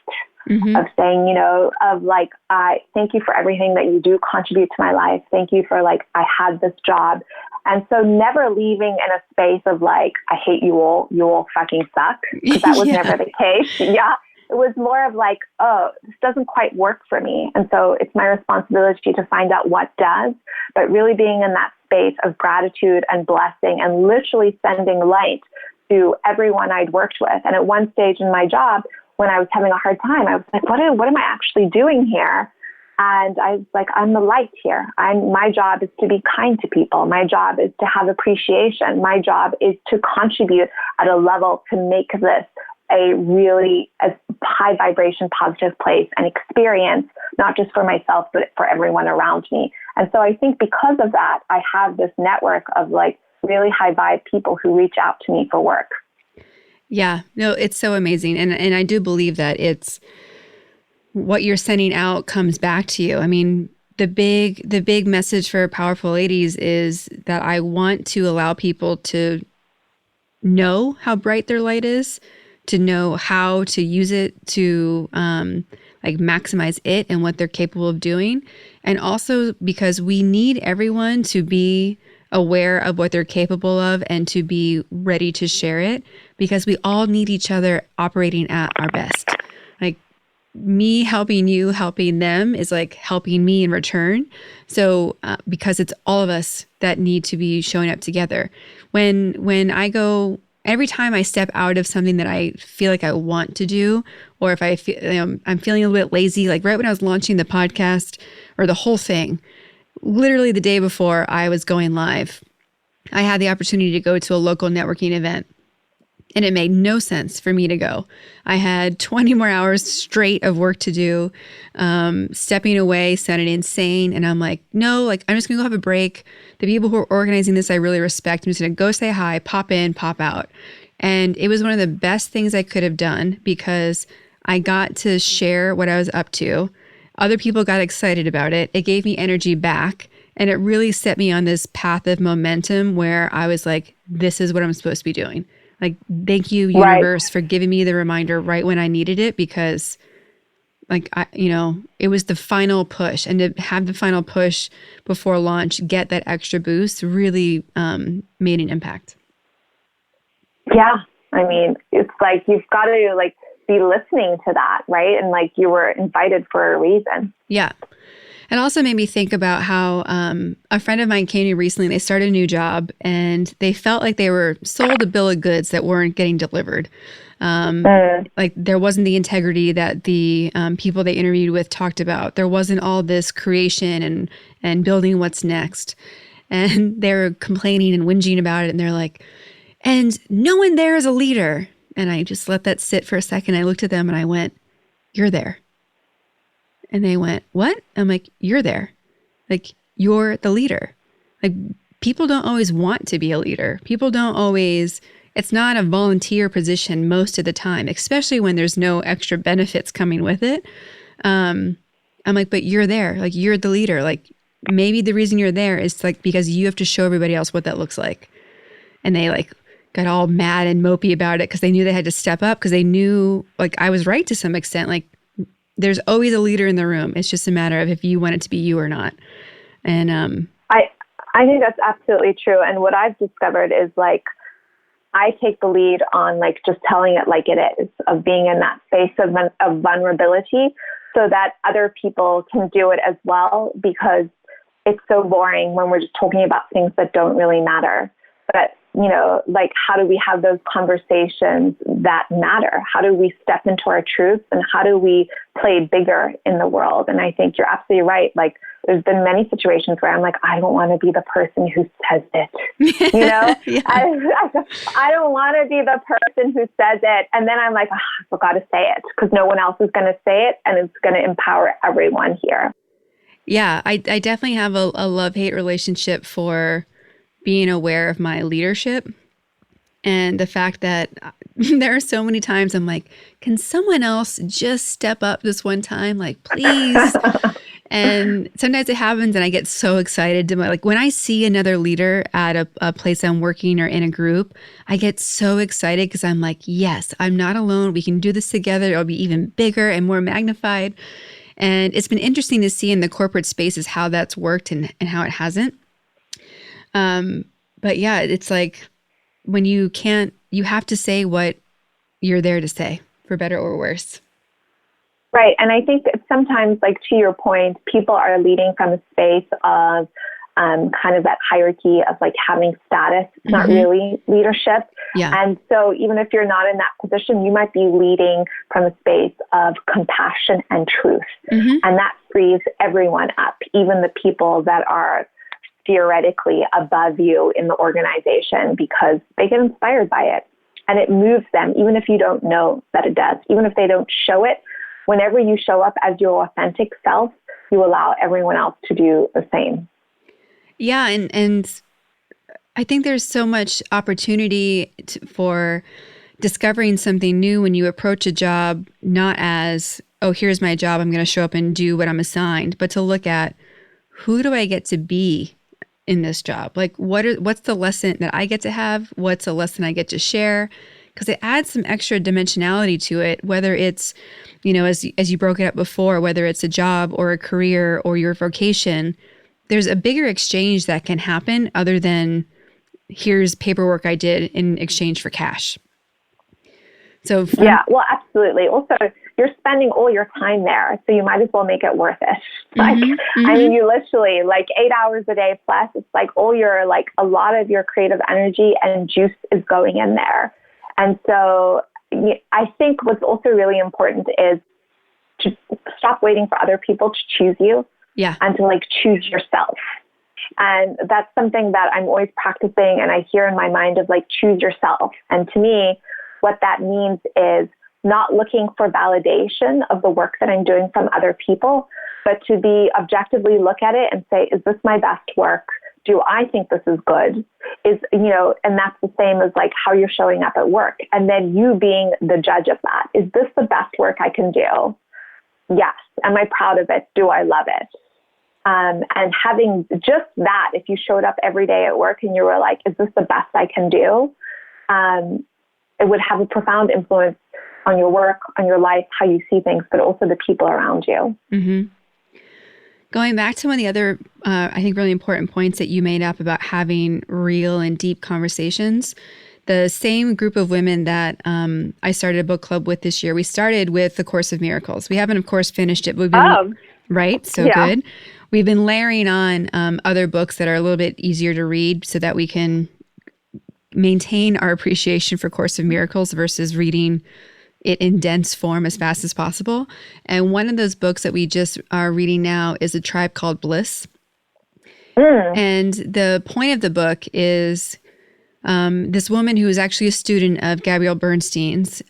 of saying, of like, I thank you for everything that you do contribute to my life. Thank you for like, I had this job. And so never leaving in a space of like, I hate you all fucking suck. Because that was never the case. Yeah. It was more of like, oh, this doesn't quite work for me. And so it's my responsibility to find out what does, but really being in that space of gratitude and blessing and literally sending light to everyone I'd worked with. And at one stage in my job, when I was having a hard time, I was like, what am I actually doing here? And I was like, I'm the light here. My job is to be kind to people. My job is to have appreciation. My job is to contribute at a level to make this a really high vibration, positive place and experience, not just for myself, but for everyone around me. And so I think because of that, I have this network of like really high vibe people who reach out to me for work. Yeah, no, it's so amazing. And I do believe that it's what you're sending out comes back to you. I mean, the big message for Powerful Ladies is that I want to allow people to know how bright their light is, to know how to use it to like maximize it and what they're capable of doing. And also because we need everyone to be aware of what they're capable of and to be ready to share it, because we all need each other operating at our best. Like me helping you, helping them is like helping me in return. So because it's all of us that need to be showing up together. When I go, every time I step out of something that I feel like I want to do, or if I feel I'm feeling a little bit lazy, like right when I was launching the podcast or the whole thing, literally the day before I was going live, I had the opportunity to go to a local networking event, and it made no sense for me to go. I had 20 more hours straight of work to do. Stepping away sounded insane. And I'm like, no, like I'm just going to go have a break. The people who are organizing this, I really respect. I'm just going to go say hi, pop in, pop out. And it was one of the best things I could have done because I got to share what I was up to. Other people got excited about it. It gave me energy back. And it really set me on this path of momentum where I was like, this is what I'm supposed to be doing. Like, thank you, universe, for giving me the reminder right when I needed it, because like, it was the final push, and to have the final push before launch, get that extra boost really made an impact. Yeah. I mean, it's like, you've got to like be listening to that, right? And like you were invited for a reason. Yeah. It also made me think about how a friend of mine came to me recently. They started a new job and they felt like they were sold a bill of goods that weren't getting delivered. Like there wasn't the integrity that the people they interviewed with talked about. There wasn't all this creation and building what's next. And they were complaining and whinging about it. And they're like, and no one there is a leader. And I just let that sit for a second. I looked at them and I went, you're there. And they went, what? I'm like, you're there. Like, you're the leader. Like, people don't always want to be a leader. People don't always, it's not a volunteer position most of the time, especially when there's no extra benefits coming with it. I'm like, but you're there. Like, you're the leader. Like, maybe the reason you're there is like because you have to show everybody else what that looks like. And they like got all mad and mopey about it because they knew they had to step up, because they knew like I was right to some extent. Like, there's always a leader in the room. It's just a matter of if you want it to be you or not. And I think that's absolutely true. And what I've discovered is like, I take the lead on like just telling it like it is, of being in that space of vulnerability so that other people can do it as well, because it's so boring when we're just talking about things that don't really matter. But, you know, like, how do we have those conversations that matter? How do we step into our truths, and how do we play bigger in the world? And I think you're absolutely right. Like, there's been many situations where I'm like, I don't want to be the person who says it. You know, Yeah. I don't want to be the person who says it. And then I'm like, I forgot to say it, because no one else is going to say it, and it's going to empower everyone here. Yeah, I definitely have a love-hate relationship for being aware of my leadership, and the fact that there are so many times I'm like, can someone else just step up this one time? Like, please. And sometimes it happens and I get so excited to like when I see another leader at a place I'm working or in a group, I get so excited because I'm like, yes, I'm not alone. We can do this together. It'll be even bigger and more magnified. And it's been interesting to see in the corporate spaces how that's worked and how it hasn't. But yeah, it's like when you have to say what you're there to say, for better or worse. Right. And I think that sometimes, like, to your point, people are leading from a space of kind of that hierarchy of like having status. It's not really leadership. Yeah. And so even if you're not in that position, you might be leading from a space of compassion and truth. And that frees everyone up, even the people that are theoretically above you in the organization, because they get inspired by it and it moves them, even if you don't know that it does, even if they don't show it. Whenever you show up as your authentic self, you allow everyone else to do the same. Yeah. And I think there's so much opportunity for discovering something new when you approach a job, not as, oh, here's my job, I'm going to show up and do what I'm assigned, but to look at, who do I get to be in this job? Like, what's the lesson that I get to have? What's a lesson I get to share? Because it adds some extra dimensionality to it, whether it's, you know, as you broke it up before, whether it's a job or a career or your vocation, there's a bigger exchange that can happen other than here's paperwork I did in exchange for cash. So yeah, well, absolutely. Also, you're spending all your time there, so you might as well make it worth it. Like, I mean, you literally, like 8 hours a day plus, it's like all your, like a lot of your creative energy and juice is going in there. And so I think what's also really important is to stop waiting for other people to choose you. Yeah. And to like choose yourself. And that's something that I'm always practicing, and I hear in my mind of like, choose yourself. And to me, what that means is not looking for validation of the work that I'm doing from other people, but to be objectively look at it and say, is this my best work? Do I think this is good? And that's the same as like how you're showing up at work. And then you being the judge of that. Is this the best work I can do? Yes. Am I proud of it? Do I love it? And having just that, if you showed up every day at work and you were like, is this the best I can do? It would have a profound influence on your work, on your life, how you see things, but also the people around you. Mm-hmm. Going back to one of the other, I think, really important points that you made up about having real and deep conversations, the same group of women that I started a book club with this year, we started with The Course of Miracles. We haven't, of course, finished it, but we've been, right? So yeah. Good. We've been layering on other books that are a little bit easier to read so that we can maintain our appreciation for Course of Miracles versus reading it in dense form as fast as possible. And one of those books that we just are reading now is A Tribe Called Bliss. And the point of the book is this woman who is actually a student of Gabrielle Bernstein's,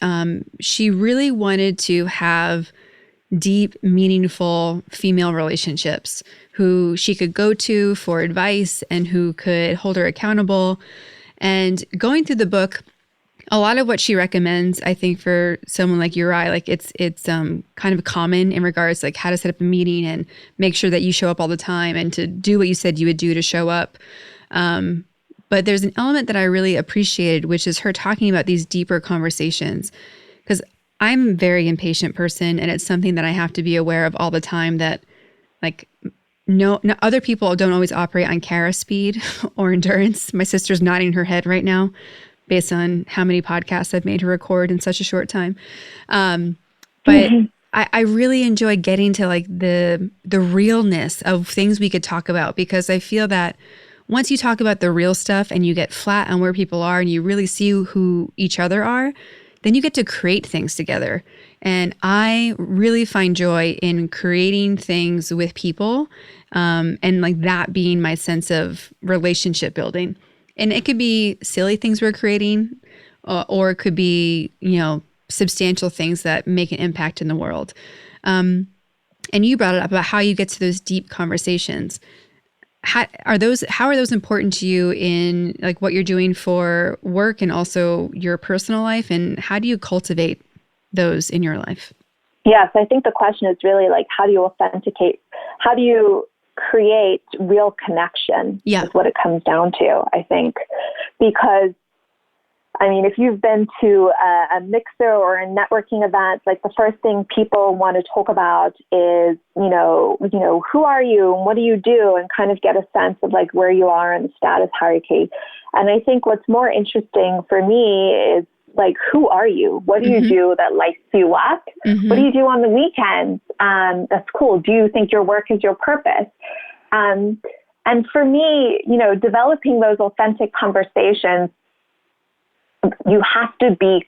she really wanted to have deep, meaningful female relationships who she could go to for advice and who could hold her accountable. And going through the book, a lot of what she recommends, I think, for someone like you or I, like it's kind of common in regards to like how to set up a meeting and make sure that you show up all the time and to do what you said you would do to show up. But there's an element that I really appreciated, which is her talking about these deeper conversations. Because I'm a very impatient person, and it's something that I have to be aware of all the time that like no other people don't always operate on Kara speed or endurance. My sister's nodding her head right now based on how many podcasts I've made her record in such a short time. But I really enjoy getting to like the realness of things we could talk about, because I feel that once you talk about the real stuff and you get flat on where people are and you really see who each other are, then you get to create things together. And I really find joy in creating things with people, and like that being my sense of relationship building. And it could be silly things we're creating, or it could be, substantial things that make an impact in the world. And you brought it up about how you get to those deep conversations. How are those important to you in like what you're doing for work and also your personal life? And how do you cultivate those in your life? Yes, I think the question is really like, how do you create real connection? Yeah. Is what it comes down to, I think. Because, I mean, if you've been to a mixer or a networking event, like the first thing people want to talk about is, who are you and what do you do, and kind of get a sense of like where you are in the status hierarchy. And I think what's more interesting for me is like, who are you? What do you do that lights you up? What do you do on the weekends? That's cool. Do you think your work is your purpose? And for me, developing those authentic conversations, you have to be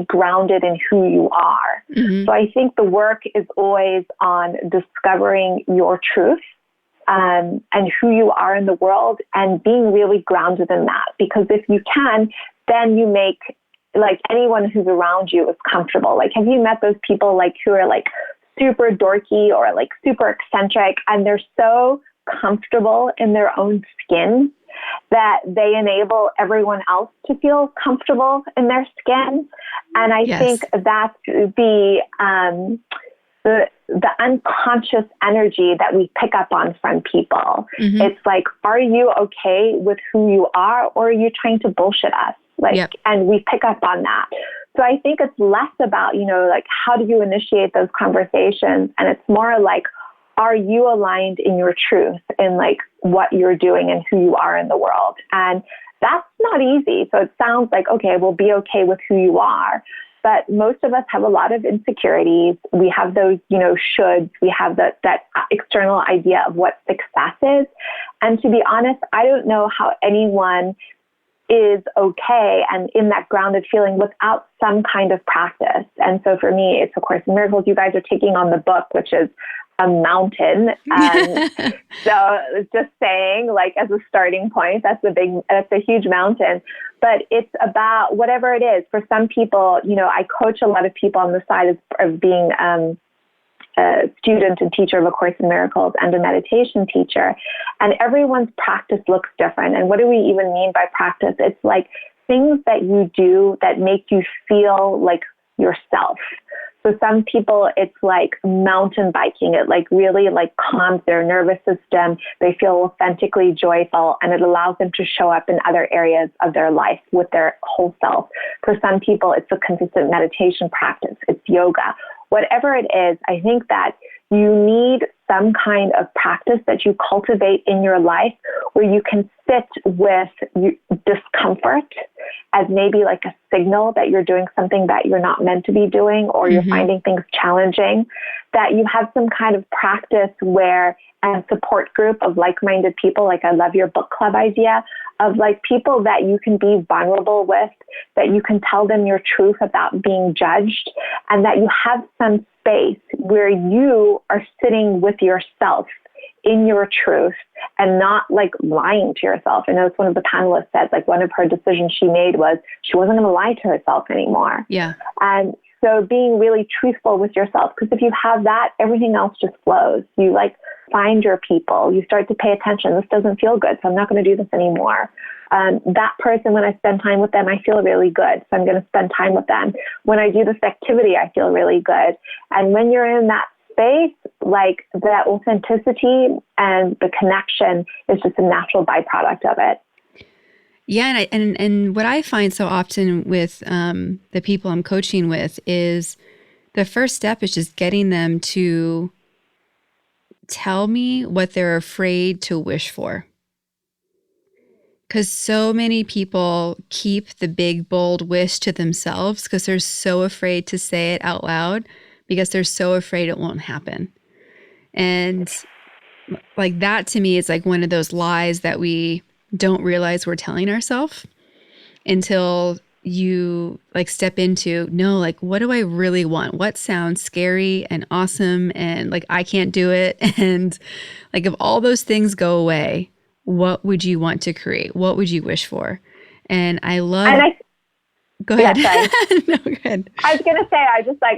grounded in who you are. So I think the work is always on discovering your truth, and who you are in the world, and being really grounded in that. Because if you can, then you make like anyone who's around you is comfortable. Like, have you met those people like who are like super dorky or like super eccentric, and they're so comfortable in their own skin that they enable everyone else to feel comfortable in their skin? And I think that's the unconscious energy that we pick up on from people. It's like, are you okay with who you are, or are you trying to bullshit us? And we pick up on that. So I think it's less about, like, how do you initiate those conversations? And it's more like, are you aligned in your truth in like what you're doing and who you are in the world? And that's not easy. So it sounds like, okay, we'll be okay with who you are. But most of us have a lot of insecurities. We have those, shoulds. We have that external idea of what success is. And to be honest, I don't know how anyone is okay and in that grounded feeling without some kind of practice. And so for me, it's A Course in Miracles. You guys are taking on the book, which is a mountain. So just saying, like, as a starting point, that's a huge mountain. But it's about whatever it is. For some people, I coach a lot of people on the side of being a student and teacher of A Course in Miracles and a meditation teacher. And everyone's practice looks different. And what do we even mean by practice? It's like things that you do that make you feel like yourself. So some people, it's like mountain biking. It like really like calms their nervous system. They feel authentically joyful, and it allows them to show up in other areas of their life with their whole self. For some people, it's a consistent meditation practice. It's yoga. Whatever it is, I think that you need some kind of practice that you cultivate in your life where you can sit with discomfort as maybe like a signal that you're doing something that you're not meant to be doing, or you're finding things challenging, that you have some kind of practice where, and support group of like-minded people, like I love your book club idea, of like people that you can be vulnerable with, that you can tell them your truth without being judged, and that you have some space where you are sitting with yourself in your truth and not like lying to yourself. I know it's one of the panelists said, like one of her decisions she made was she wasn't going to lie to herself anymore. Yeah. And so being really truthful with yourself, because if you have that, everything else just flows. You like find your people, you start to pay attention. This doesn't feel good, so I'm not going to do this anymore. That person, when I spend time with them, I feel really good, so I'm going to spend time with them. When I do this activity, I feel really good. And when you're in that space, like that authenticity and the connection is just a natural byproduct of it. Yeah, and what I find so often with the people I'm coaching with is the first step is just getting them to tell me what they're afraid to wish for. Because so many people keep the big, bold wish to themselves because they're so afraid to say it out loud because they're so afraid it won't happen. And like that to me is like one of those lies that we don't realize we're telling ourselves until you like step into, no, like, what do I really want? What sounds scary and awesome and like I can't do it? And like if all those things go away, what would you want to create? What would you wish for? And I love go ahead. Yeah, No, go ahead. I was going to say,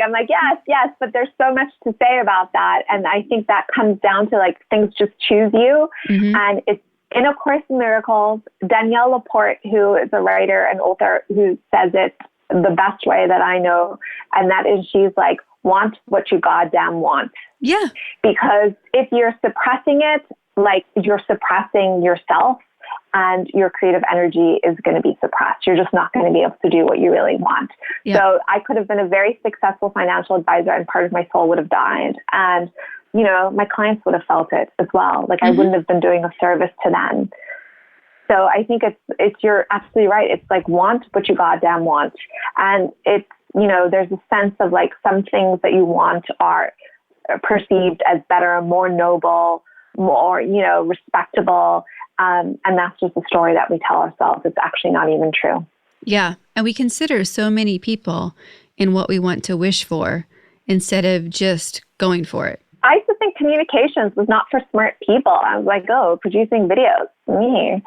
I'm like, yes, but there's so much to say about that. And I think that comes down to like things just choose you. Mm-hmm. And it's in A Course in Miracles, Danielle Laporte, who is a writer and author, who says it the best way that I know. And that is, she's like, want what you goddamn want. Yeah. Because if you're suppressing it, like you're suppressing yourself, and your creative energy is going to be suppressed. You're just not going to be able to do what you really want. Yeah. So I could have been a very successful financial advisor and part of my soul would have died. And, you know, my clients would have felt it as well. Like I wouldn't have been doing a service to them. So I think you're absolutely right. It's like want what you goddamn want. And it's, you know, there's a sense of like some things that you want are perceived as better, more noble, more, you know, respectable. And that's just a story that we tell ourselves. It's actually not even true. Yeah. And we consider so many people in what we want to wish for instead of just going for it. I used to think communications was not for smart people. I was like, oh, producing videos, me.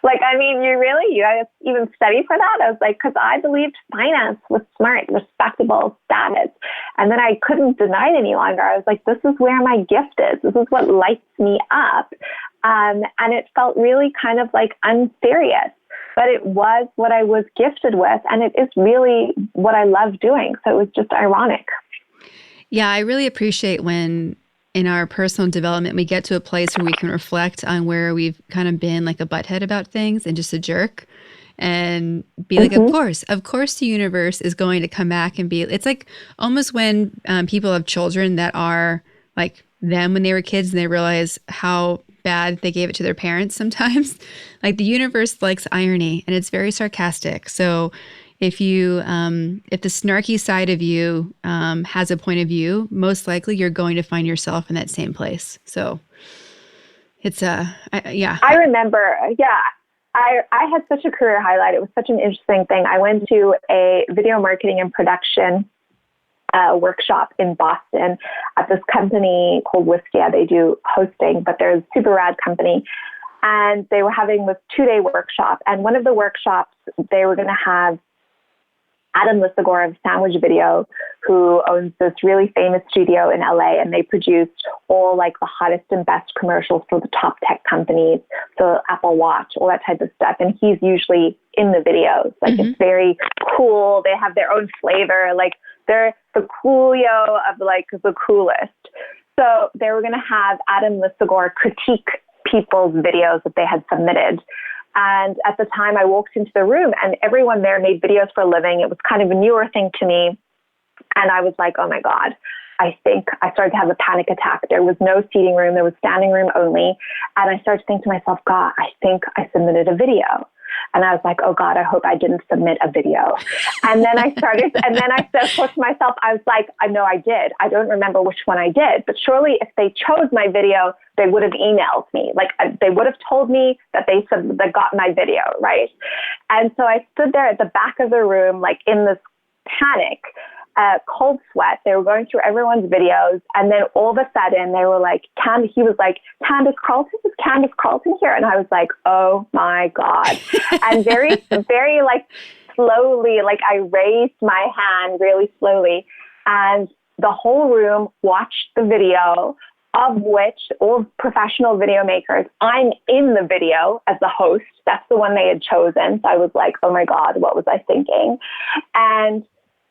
Like, I mean, you guys even study for that? I was like, because I believed finance was smart, respectable status. And then I couldn't deny it any longer. I was like, this is where my gift is. This is what lights me up. And it felt really kind of like unserious, but it was what I was gifted with. And it is really what I love doing. So it was just ironic. Yeah, I really appreciate when in our personal development, we get to a place where we can reflect on where we've kind of been like a butthead about things and just a jerk and be like, of course the universe is going to come back and be, it's like almost when people have children that are like them when they were kids and they realize how bad they gave it to their parents sometimes. Like the universe likes irony and it's very sarcastic. So if you, if the snarky side of you has a point of view, most likely you're going to find yourself in that same place. So it's I remember, I had such a career highlight. It was such an interesting thing. I went to a video marketing and production workshop in Boston at this company called Wiskia. They do hosting, but they're a super rad company. And they were having this 2-day workshop. And one of the workshops, they were going to have Adam Lissagore of Sandwich Video, who owns this really famous studio in LA, and they produced all like the hottest and best commercials for the top tech companies, so Apple Watch, all that type of stuff. And he's usually in the videos. Like it's very cool. They have their own flavor. Like they're the coolio of like the coolest. So they were going to have Adam Lissagore critique people's videos that they had submitted. And at the time I walked into the room and everyone there made videos for a living. It was kind of a newer thing to me. And I was like, oh my God, I think I started to have a panic attack. There was no seating room. There was standing room only. And I started to think to myself, God, I think I submitted a video. And I was like, oh God, I hope I didn't submit a video. And then I thought to myself, I was like, I know I did. I don't remember which one I did, but surely if they chose my video, they would have emailed me. Like they would have told me that they got my video, right? And so I stood there at the back of the room, like in this panic, cold sweat. They were going through everyone's videos. And then all of a sudden they were like, he was like, Candice Carlton? Is Candice Carlton here? And I was like, oh my God. And very, very like slowly, like I raised my hand really slowly. And the whole room watched the video, of which all professional video makers, I'm in the video as the host. That's the one they had chosen. So I was like, oh my God, what was I thinking? And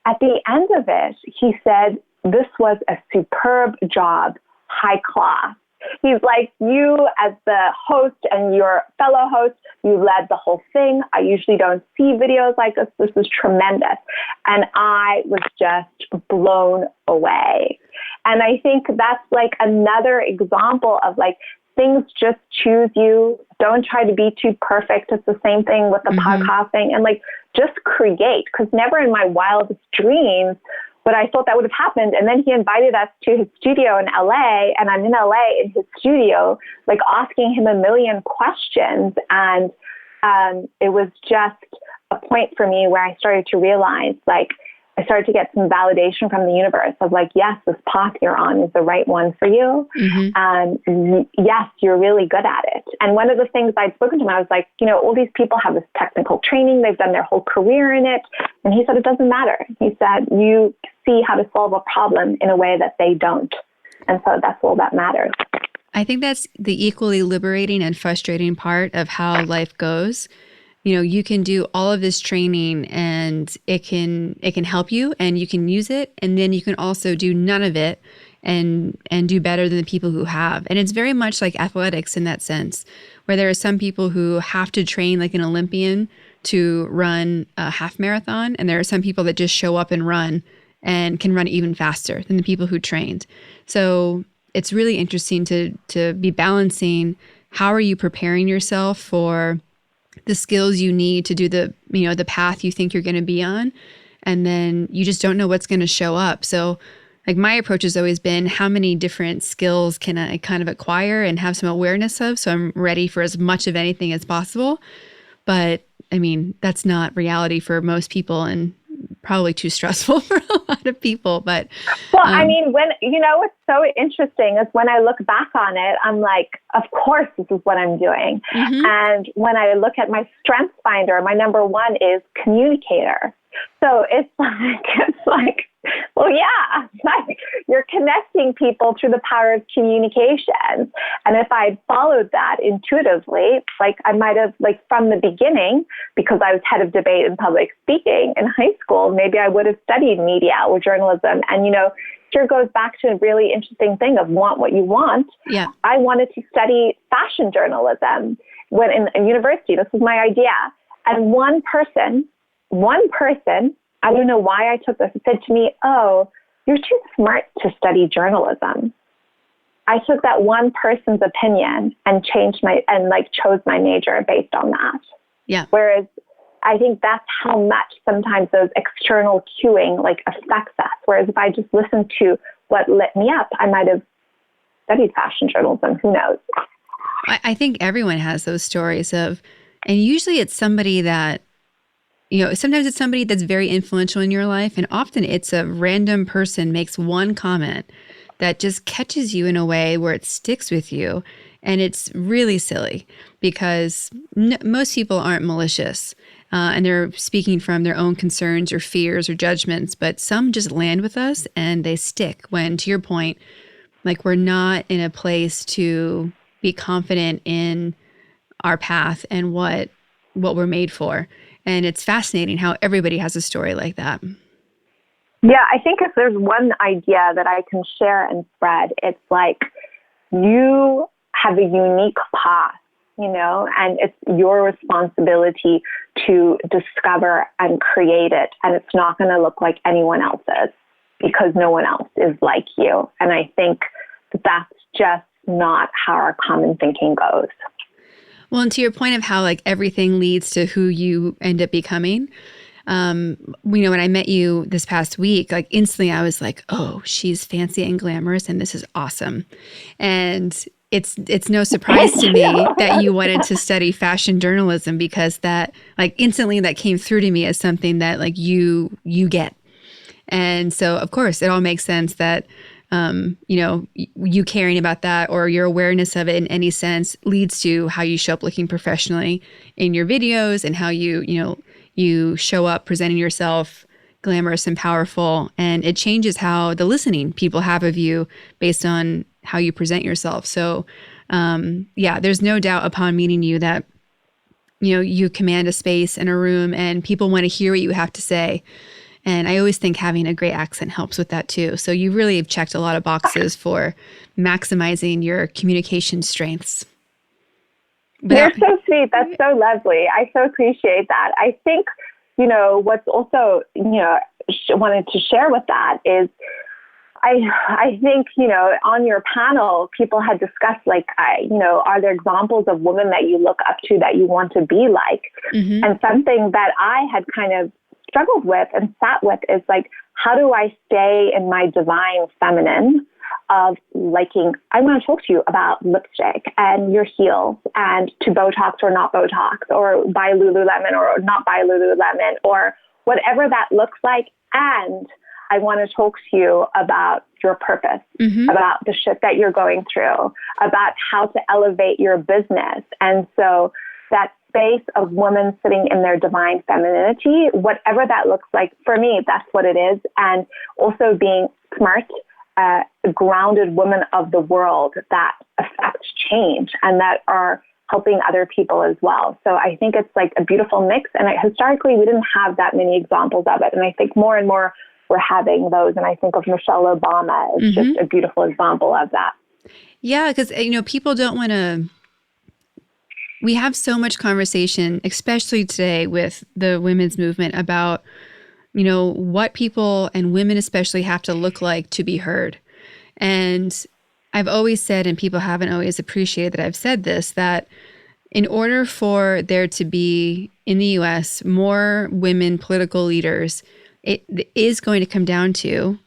at the end of it, he said, this was a superb job, high class. He's like, you as the host and your fellow host, you led the whole thing. I usually don't see videos like this. This is tremendous. And I was just blown away. And I think that's like another example of like, things just choose you. Don't try to be too perfect. It's the same thing with the podcasting, and like, just create. Because never in my wildest dreams but I thought that would have happened. And then he invited us to his studio in LA, and I'm in LA in his studio, like asking him a million questions. And it was just a point for me where I started to realize, like, I started to get some validation from the universe of like, yes, this path you're on is the right one for you. Yes, you're really good at it. And one of the things I'd spoken to him, I was like, you know, all these people have this technical training. They've done their whole career in it. And he said, it doesn't matter. He said, you see how to solve a problem in a way that they don't. And so that's all that matters. I think that's the equally liberating and frustrating part of how life goes. You know, you can do all of this training and it can help you and you can use it. And then you can also do none of it and do better than the people who have. And it's very much like athletics in that sense, where there are some people who have to train like an Olympian to to a half marathon. And there are some people that just show up and run and can run even faster than the people who trained. So it's really interesting to be balancing how are you preparing yourself for the skills you need to do the path you think you're going to be on. And then you just don't know what's going to show up. So like my approach has always been, how many different skills can I kind of acquire and have some awareness of? So I'm ready for as much of anything as possible. But I mean, that's not reality for most people and probably too stressful for a lot of people. But well, I mean, what's so interesting is when I look back on it, I'm like, of course, this is what I'm doing. And when I look at my strengths finder, my number one is communicator. So it's like, well, yeah, like you're connecting people through the power of communication. And if I'd followed that intuitively, like I might have, like from the beginning, because I was head of debate and public speaking in high school, maybe I would have studied media or journalism. And, here goes back to a really interesting thing of want what you want. Yeah. I wanted to study fashion journalism when in university. This was my idea. And one person, I don't know why I took this, said to me, oh, you're too smart to study journalism. I took that one person's opinion and chose my major based on that. Yeah. Whereas I think that's how much sometimes those external cueing like affects us. Whereas if I just listened to what lit me up, I might have studied fashion journalism. Who knows? I think everyone has those stories of, and usually it's somebody that, sometimes it's somebody that's very influential in your life. And often it's a random person makes one comment that just catches you in a way where it sticks with you. And it's really silly because most people aren't malicious. And they're speaking from their own concerns or fears or judgments, but some just land with us and they stick when, to your point, like we're not in a place to be confident in our path and what we're made for. And it's fascinating how everybody has a story like that. Yeah, I think if there's one idea that I can share and spread, it's like you have a unique path, and it's your responsibility to discover and create it. And it's not going to look like anyone else's because no one else is like you. And I think that's just not how our common thinking goes. Well, and to your point of how like everything leads to who you end up becoming, when I met you this past week, like instantly I was like, oh, she's fancy and glamorous and this is awesome. And it's no surprise to me that you wanted to study fashion journalism because that like instantly that came through to me as something that like you get. And so of course it all makes sense that you caring about that or your awareness of it in any sense leads to how you show up looking professionally in your videos and how you show up presenting yourself glamorous and powerful. And it changes how the listening people have of you based on how you present yourself. So there's no doubt upon meeting you that, you command a space and a room and people want to hear what you have to say. And I always think having a great accent helps with that too. So you really have checked a lot of boxes for maximizing your communication strengths. You're so sweet. That's so lovely. I so appreciate that. I think, what's also, wanted to share with that is I think, on your panel, people had discussed, are there examples of women that you look up to that you want to be like? Mm-hmm. And something that I had kind of struggled with and sat with is like, how do I stay in my divine feminine of liking, I want to talk to you about lipstick and your heels and to Botox or not Botox or buy Lululemon or not buy Lululemon or whatever that looks like. And I want to talk to you about your purpose, mm-hmm. about the shit that you're going through, about how to elevate your business. And so that space of women sitting in their divine femininity, whatever that looks like, for me, that's what it is. And also being smart, grounded women of the world that affect change and that are helping other people as well. So I think it's like a beautiful mix. And historically, we didn't have that many examples of it. And I think more and more we're having those. And I think of Michelle Obama as mm-hmm. just a beautiful example of that. Yeah, because, people don't want to, we have so much conversation, especially today with the women's movement about, what people and women especially have to look like to be heard. And I've always said, and people haven't always appreciated that I've said this, that in order for there to be in the U.S. more women political leaders, it is going to come down to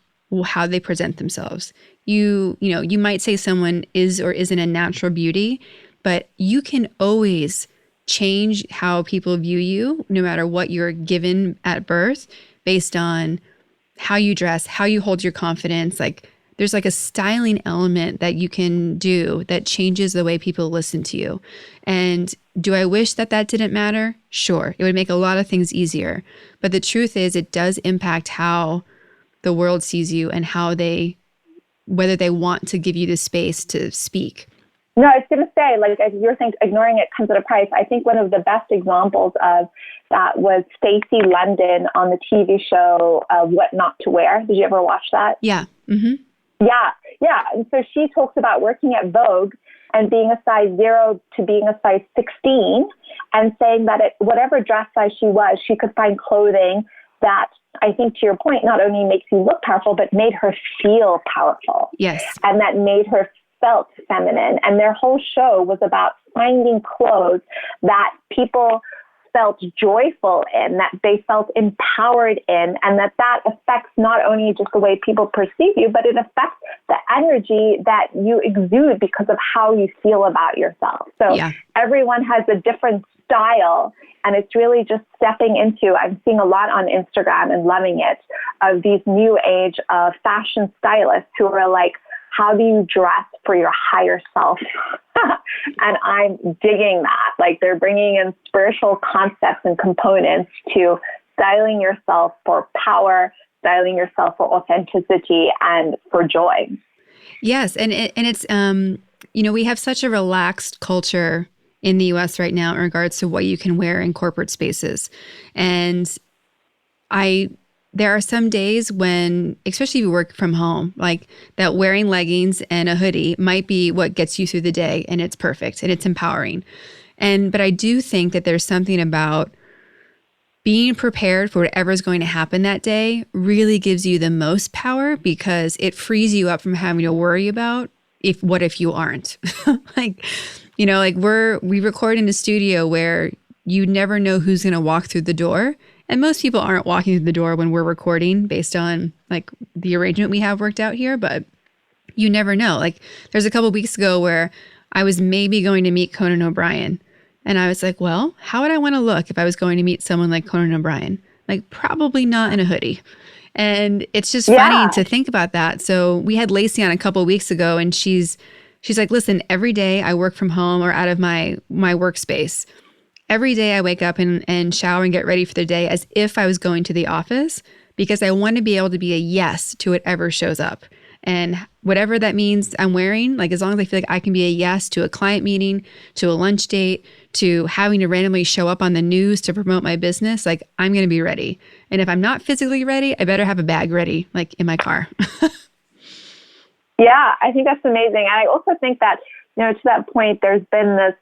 how they present themselves. You might say someone is or isn't a natural beauty, but you can always change how people view you, no matter what you're given at birth, based on how you dress, how you hold your confidence. Like there's like a styling element that you can do that changes the way people listen to you. And do I wish that didn't matter? Sure. It would make a lot of things easier. But the truth is it does impact how the world sees you and whether they want to give you the space to speak. No, I was going to say, as you're saying, ignoring it comes at a price. I think one of the best examples of that was Stacey London on the TV show, What Not to Wear. Did you ever watch that? Yeah. Mm-hmm. Yeah. And so she talks about working at Vogue and being a size 0 to being a size 16 and saying that whatever dress size she was, she could find clothing that, I think to your point, not only makes you look powerful, but made her feel powerful. Yes. And that made her felt feminine. And their whole show was about finding clothes that people felt joyful in, that they felt empowered in, and that affects not only just the way people perceive you, but it affects the energy that you exude because of how you feel about yourself. So everyone has a different style, and it's really just stepping into, I'm seeing a lot on Instagram and loving it, of these new age of fashion stylists who are like, how do you dress for your higher self? And I'm digging that. Like they're bringing in spiritual concepts and components to styling yourself for power, styling yourself for authenticity and for joy. Yes. And it's, we have such a relaxed culture in the US right now in regards to what you can wear in corporate spaces. And there are some days when, especially if you work from home, like that wearing leggings and a hoodie might be what gets you through the day, and it's perfect and it's empowering. But I do think that there's something about being prepared for whatever's going to happen that day really gives you the most power, because it frees you up from having to worry about what if you aren't. We record in a studio where you never know who's going to walk through the door. And most people aren't walking through the door when we're recording based on like the arrangement we have worked out here, but you never know. Like there's a couple of weeks ago where I was maybe going to meet Conan O'Brien. And I was like, well, how would I want to look if I was going to meet someone like Conan O'Brien? Like probably not in a hoodie. And it's just funny to think about that. So we had Lacey on a couple of weeks ago, and she's like, listen, every day I work from home or out of my workspace. Every day I wake up and shower and get ready for the day as if I was going to the office, because I want to be able to be a yes to whatever shows up. And whatever that means I'm wearing, like as long as I feel like I can be a yes to a client meeting, to a lunch date, to having to randomly show up on the news to promote my business, like I'm going to be ready. And if I'm not physically ready, I better have a bag ready, like in my car. Yeah, I think that's amazing. And I also think that, to that point, there's been this,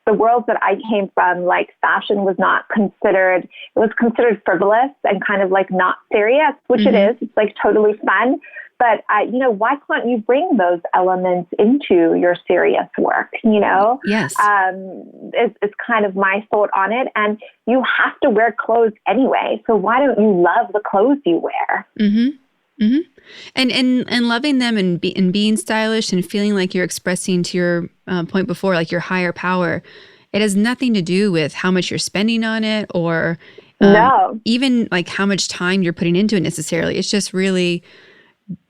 the world that I came from, like fashion was not considered, it was considered frivolous and kind of like not serious, which it is. It's like totally fun. But, why can't you bring those elements into your serious work, Yes. It's kind of my thought on it. And you have to wear clothes anyway. So why don't you love the clothes you wear? And loving them and being stylish and feeling like you're expressing, to your point before, like your higher power. It has nothing to do with how much you're spending on it or even like how much time you're putting into it necessarily. It's just really,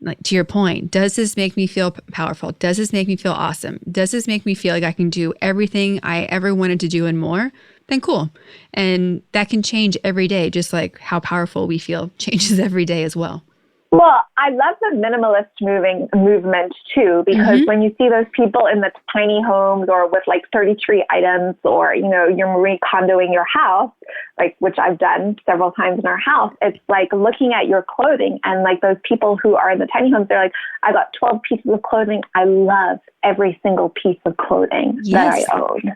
like, to your point, does this make me feel powerful? Does this make me feel awesome? Does this make me feel like I can do everything I ever wanted to do and more? Then cool. And that can change every day, just like how powerful we feel changes every day as well. Well, I love the minimalist movement too, because when you see those people in the tiny homes or with like 33 items, or, you're Marie Kondoing your house, like, which I've done several times in our house, it's like looking at your clothing, and like those people who are in the tiny homes, they're like, I got 12 pieces of clothing. I love every single piece of clothing that I own.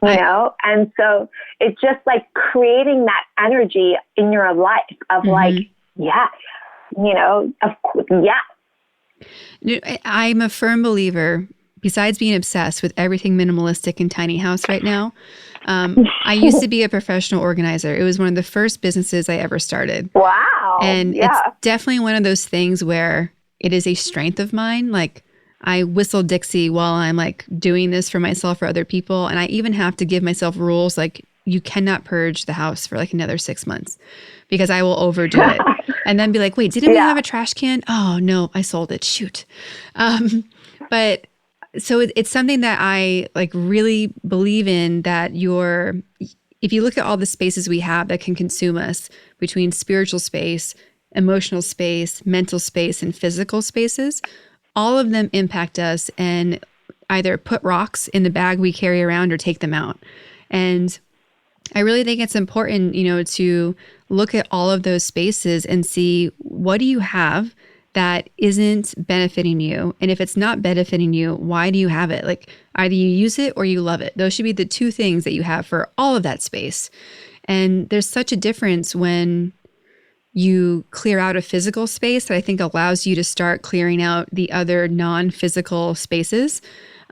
And so it's just like creating that energy in your life of like, of course, I'm a firm believer, besides being obsessed with everything minimalistic and tiny house right now, I used to be a professional organizer. It was one of the first businesses I ever started. Wow. And it's definitely one of those things where it is a strength of mine. Like, I whistle Dixie while I'm like doing this for myself or other people. And I even have to give myself rules, like you cannot purge the house for like another 6 months because I will overdo it. And then be like, wait, didn't we have a trash can? Oh, no, I sold it. Shoot. But so it's something that I like really believe in, that if you look at all the spaces we have that can consume us, between spiritual space, emotional space, mental space, and physical spaces, all of them impact us and either put rocks in the bag we carry around or take them out. And I really think it's important, to look at all of those spaces and see, what do you have that isn't benefiting you? And if it's not benefiting you, why do you have it? Like, either you use it or you love it. Those should be the two things that you have for all of that space. And there's such a difference when you clear out a physical space that I think allows you to start clearing out the other non-physical spaces.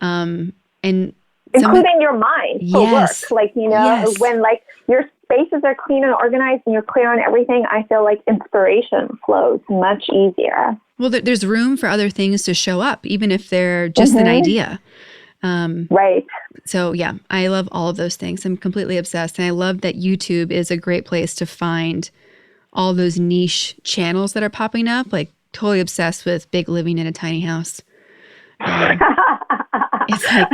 Including your mind for work. Like, when like your spaces are clean and organized and you're clear on everything, I feel like inspiration flows much easier. Well, there's room for other things to show up, even if they're just an idea. Right. So yeah, I love all of those things. I'm completely obsessed. And I love that YouTube is a great place to find all those niche channels that are popping up. Like, totally obsessed with big living in a tiny house. It's like,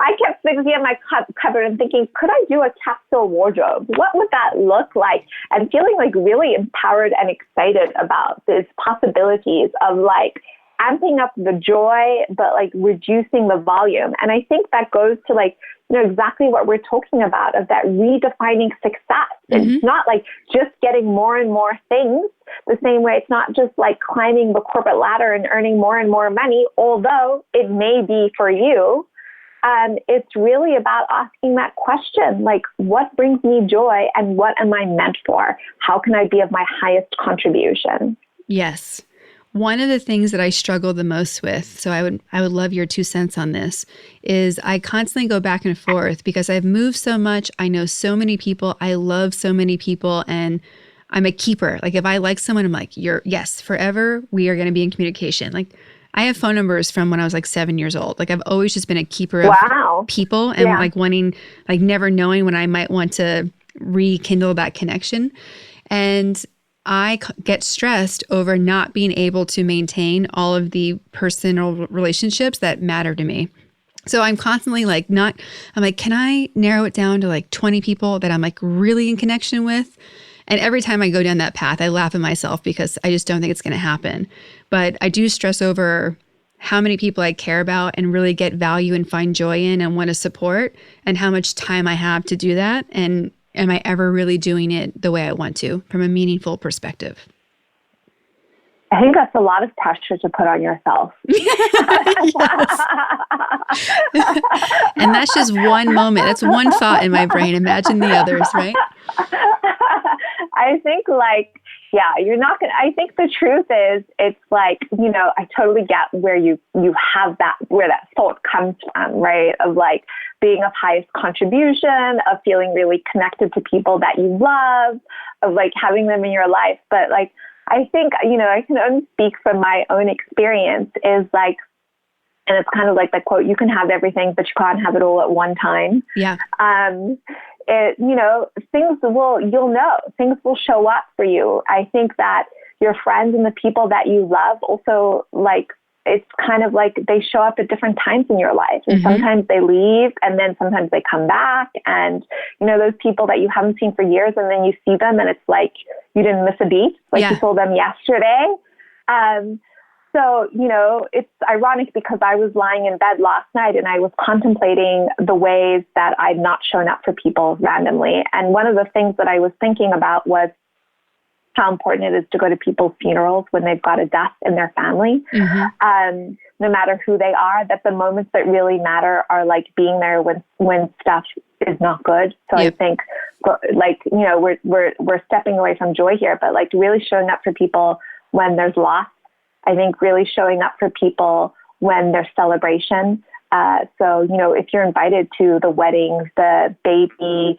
I kept looking at my cupboard and thinking, could I do a capsule wardrobe? What would that look like? And feeling like really empowered and excited about these possibilities of like amping up the joy, but like reducing the volume. And I think that goes to like, exactly what we're talking about, of that redefining success. It's not like just getting more and more things the same way. It's not just like climbing the corporate ladder and earning more and more money, although it may be for you. It's really about asking that question, like, what brings me joy and what am I meant for? How can I be of my highest contribution? Yes. One of the things that I struggle the most with, so I would love your 2 cents on this, is I constantly go back and forth because I've moved so much. I know so many people. I love so many people, and I'm a keeper. Like, if I like someone, I'm like, yes, forever we are going to be in communication. Like, I have phone numbers from when I was like 7 years old. Like, I've always just been a keeper of people and like wanting, like never knowing when I might want to rekindle that connection. And I get stressed over not being able to maintain all of the personal relationships that matter to me. So I'm constantly like, I'm like, can I narrow it down to like 20 people that I'm like really in connection with? And every time I go down that path, I laugh at myself because I just don't think it's going to happen. But I do stress over how many people I care about and really get value and find joy in and want to support, and how much time I have to do that. And am I ever really doing it the way I want to from a meaningful perspective? I think that's a lot of pressure to put on yourself. And that's just one moment. That's one thought in my brain. Imagine the others, right? I think you're not going to, I think the truth is, it's like, I totally get where you have that, where that thought comes from, right? Of like being of highest contribution, of feeling really connected to people that you love, of like having them in your life. But like, I think, I can only speak from my own experience is like, and it's kind of like the quote, you can have everything, but you can't have it all at one time. Yeah. Things will show up for you. I think that your friends and the people that you love also, like, it's kind of like they show up at different times in your life. And sometimes they leave, and then sometimes they come back. And, those people that you haven't seen for years, and then you see them and it's like you didn't miss a beat, like you saw them yesterday. So, it's ironic because I was lying in bed last night and I was contemplating the ways that I'd not shown up for people randomly. And one of the things that I was thinking about was how important it is to go to people's funerals when they've got a death in their family. No matter who they are, that the moments that really matter are like being there when stuff is not good. So I think we're stepping away from joy here, but like really showing up for people when there's loss. I think really showing up for people when there's celebration. So, if you're invited to the weddings, the baby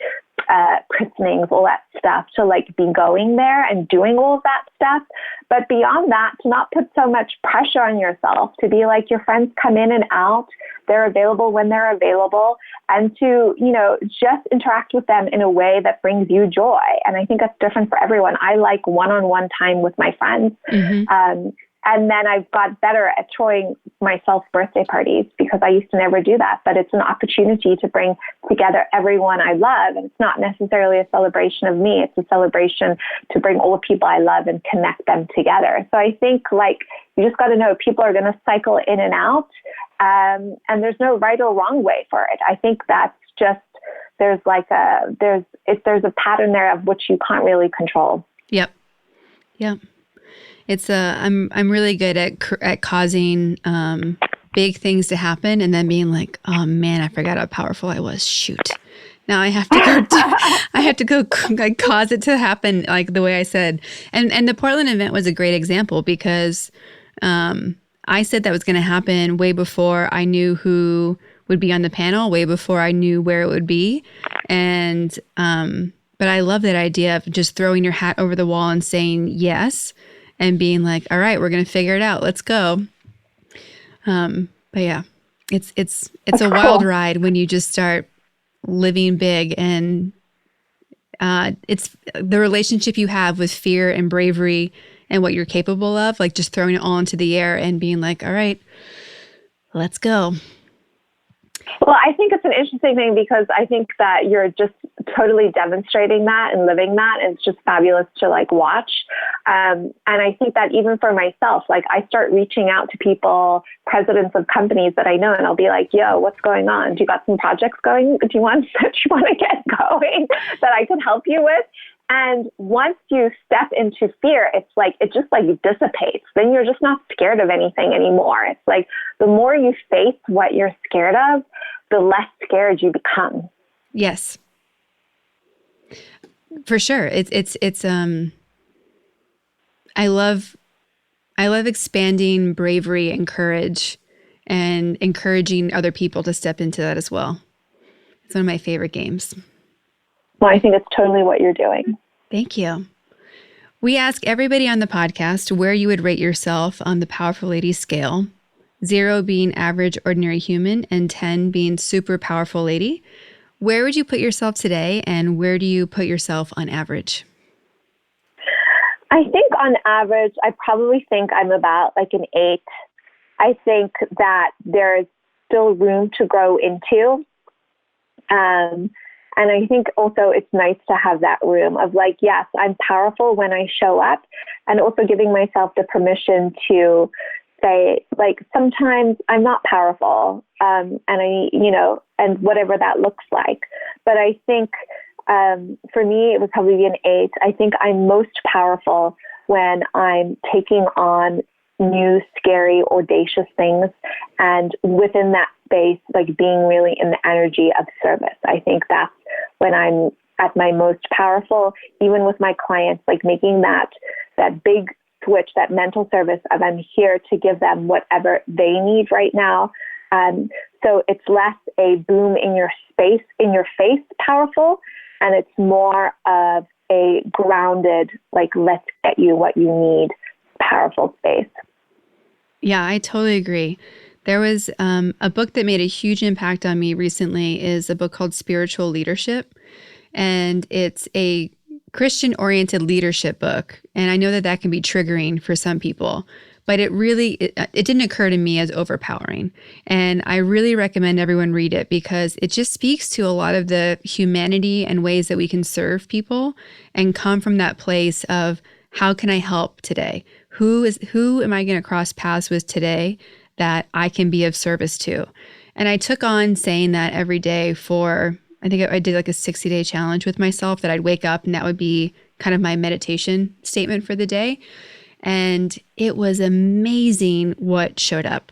christenings, all that stuff, to like be going there and doing all of that stuff. But beyond that, to not put so much pressure on yourself, to be like your friends come in and out, they're available when they're available, and to, just interact with them in a way that brings you joy. And I think that's different for everyone. I like one-on-one time with my friends. And then I've got better at throwing myself birthday parties because I used to never do that. But it's an opportunity to bring together everyone I love. And it's not necessarily a celebration of me. It's a celebration to bring all the people I love and connect them together. So I think like you just got to know people are going to cycle in and out. And there's no right or wrong way for it. I think that's just, there's a pattern there of which you can't really control. Yep. It's I'm really good at causing big things to happen and then being like, oh man, I forgot how powerful I was. Shoot. Now I have to go like cause it to happen like the way I said. And the Portland event was a great example because I said that was going to happen way before I knew who would be on the panel, way before I knew where it would be. And but I love that idea of just throwing your hat over the wall and saying yes. And being like, all right, we're going to figure it out. Let's go. But yeah, it's a wild ride when you just start living big, and it's the relationship you have with fear and bravery and what you're capable of, like just throwing it all into the air and being like, all right, let's go. Well, I think it's an interesting thing because I think that you're just totally demonstrating that and living that. And it's just fabulous to like watch. And I think that even for myself, like I start reaching out to people, presidents of companies that I know, and I'll be like, yo, what's going on? Do you got some projects going? Do you want to get going that I can help you with? And once you step into fear, it's like, it just like dissipates. Then you're just not scared of anything anymore. It's like the more you face what you're scared of, the less scared you become. Yes, for sure. It's I love expanding bravery and courage and encouraging other people to step into that as well. It's one of my favorite games. Well, I think it's totally what you're doing. Thank you. We ask everybody on the podcast where you would rate yourself on the Powerful Lady scale, 0 being average, ordinary human, and 10 being super powerful lady. Where would you put yourself today, and where do you put yourself on average? I think on average, I probably think I'm about like an 8. I think that there's still room to grow into. And I think also it's nice to have that room of like, yes, I'm powerful when I show up, and also giving myself the permission to say, like, sometimes I'm not powerful, and and whatever that looks like. But I think for me, it would probably be an 8. I think I'm most powerful when I'm taking on new, scary, audacious things, and within that space, like being really in the energy of service. I think that's when I'm at my most powerful, even with my clients, like making that big switch, that mental service of I'm here to give them whatever they need right now. So it's less a boom in your face powerful, and it's more of a grounded, like, let's get you what you need, powerful space. Yeah, I totally agree. There was a book that made a huge impact on me recently is a book called Spiritual Leadership. And it's a Christian-oriented leadership book. And I know that that can be triggering for some people, but it didn't occur to me as overpowering. And I really recommend everyone read it because it just speaks to a lot of the humanity and ways that we can serve people and come from that place of how can I help today? Who am I going to cross paths with today that I can be of service to? And I took on saying that every day for, I think I did like a 60-day challenge with myself that I'd wake up and that would be kind of my meditation statement for the day. And it was amazing what showed up.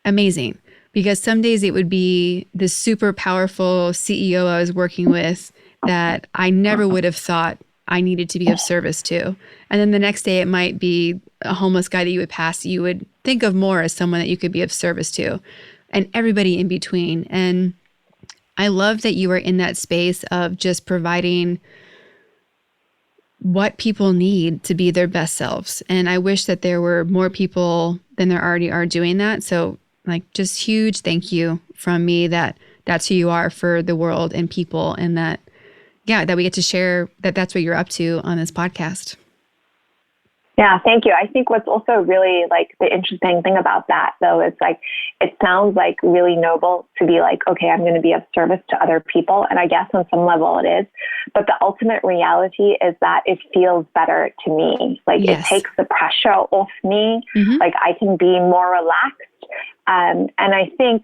Amazing. Because some days it would be the super powerful CEO I was working with that I never would have thought I needed to be of service to. And then the next day it might be a homeless guy that you would pass, you would think of more as someone that you could be of service to, and everybody in between. And I love that you are in that space of just providing what people need to be their best selves. And I wish that there were more people than there already are doing that. So like, just huge thank you from me that that's who you are for the world and people, and that we get to share that's what you're up to on this podcast. Yeah, thank you. I think what's also really like the interesting thing about that, though, is like it sounds like really noble to be like, okay, I'm going to be of service to other people. And I guess on some level it is. But the ultimate reality is that it feels better to me. Like It takes the pressure off me. Mm-hmm. Like I can be more relaxed. And I think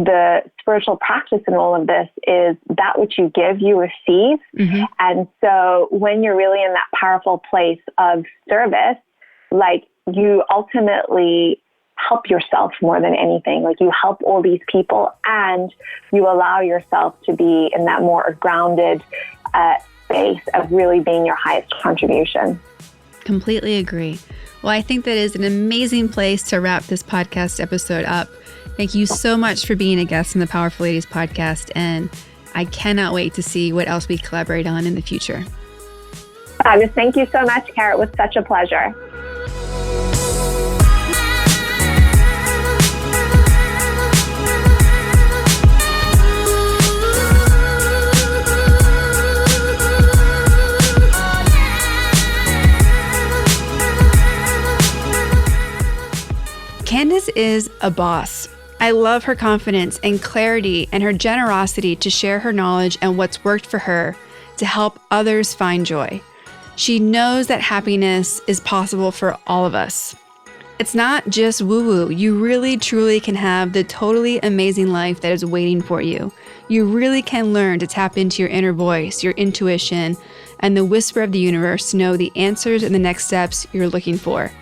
the spiritual practice in all of this is that which you give, you receive. Mm-hmm. And so when you're really in that powerful place of service, like you ultimately help yourself more than anything. Like you help all these people and you allow yourself to be in that more grounded space of really being your highest contribution. Completely agree. Well, I think that is an amazing place to wrap this podcast episode up. Thank you so much for being a guest on the Powerful Ladies podcast, and I cannot wait to see what else we collaborate on in the future. Fabulous. Thank you so much, Cara. It was such a pleasure. Candice is a boss. I love her confidence and clarity and her generosity to share her knowledge and what's worked for her to help others find joy. She knows that happiness is possible for all of us. It's not just woo-woo. You really, truly can have the totally amazing life that is waiting for you. You really can learn to tap into your inner voice, your intuition, and the whisper of the universe to know the answers and the next steps you're looking for.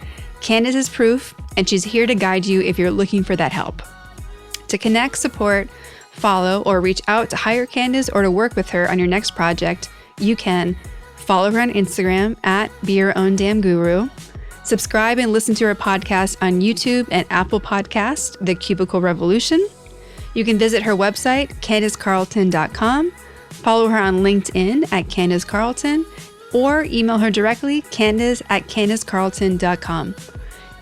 Candice is proof, and she's here to guide you if you're looking for that help. To connect, support, follow, or reach out to hire Candice or to work with her on your next project, you can follow her on Instagram at BeYourOwnDamnGuru, subscribe and listen to her podcast on YouTube and Apple Podcasts, The Cubicle Revolution. You can visit her website, CandiceCarlton.com, follow her on LinkedIn at Candice Carlton, or email her directly, Candice@CandiceCarlton.com.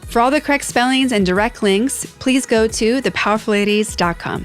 For all the correct spellings and direct links, please go to thepowerfulladies.com.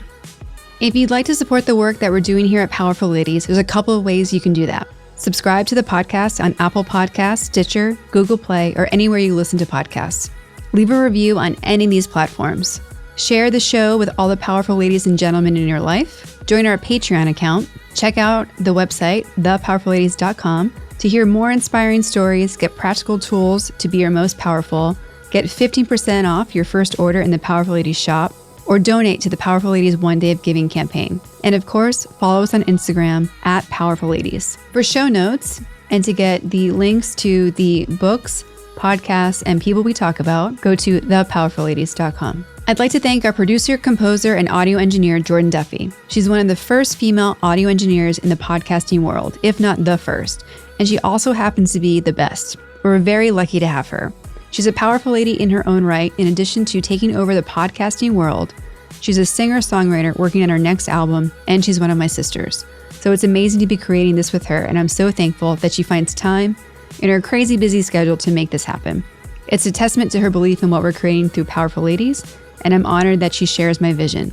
If you'd like to support the work that we're doing here at Powerful Ladies, there's a couple of ways you can do that. Subscribe to the podcast on Apple Podcasts, Stitcher, Google Play, or anywhere you listen to podcasts. Leave a review on any of these platforms. Share the show with all the powerful ladies and gentlemen in your life. Join our Patreon account. Check out the website, thepowerfulladies.com, to hear more inspiring stories, get practical tools to be your most powerful, get 15% off your first order in the Powerful Ladies shop, or donate to the Powerful Ladies One Day of Giving campaign. And of course, follow us on Instagram at Powerful Ladies. For show notes and to get the links to the books, podcasts, and people we talk about, go to thepowerfulladies.com. I'd like to thank our producer, composer, and audio engineer, Jordan Duffy. She's one of the first female audio engineers in the podcasting world, if not the first, and she also happens to be the best. We're very lucky to have her. She's a powerful lady in her own right. In addition to taking over the podcasting world, she's a singer-songwriter working on her next album, and she's one of my sisters. So it's amazing to be creating this with her, and I'm so thankful that she finds time in her crazy busy schedule to make this happen. It's a testament to her belief in what we're creating through Powerful Ladies, and I'm honored that she shares my vision.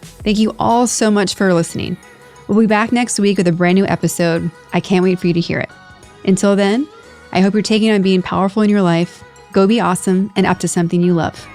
Thank you all so much for listening. We'll be back next week with a brand new episode. I can't wait for you to hear it. Until then, I hope you're taking on being powerful in your life. Go be awesome and up to something you love.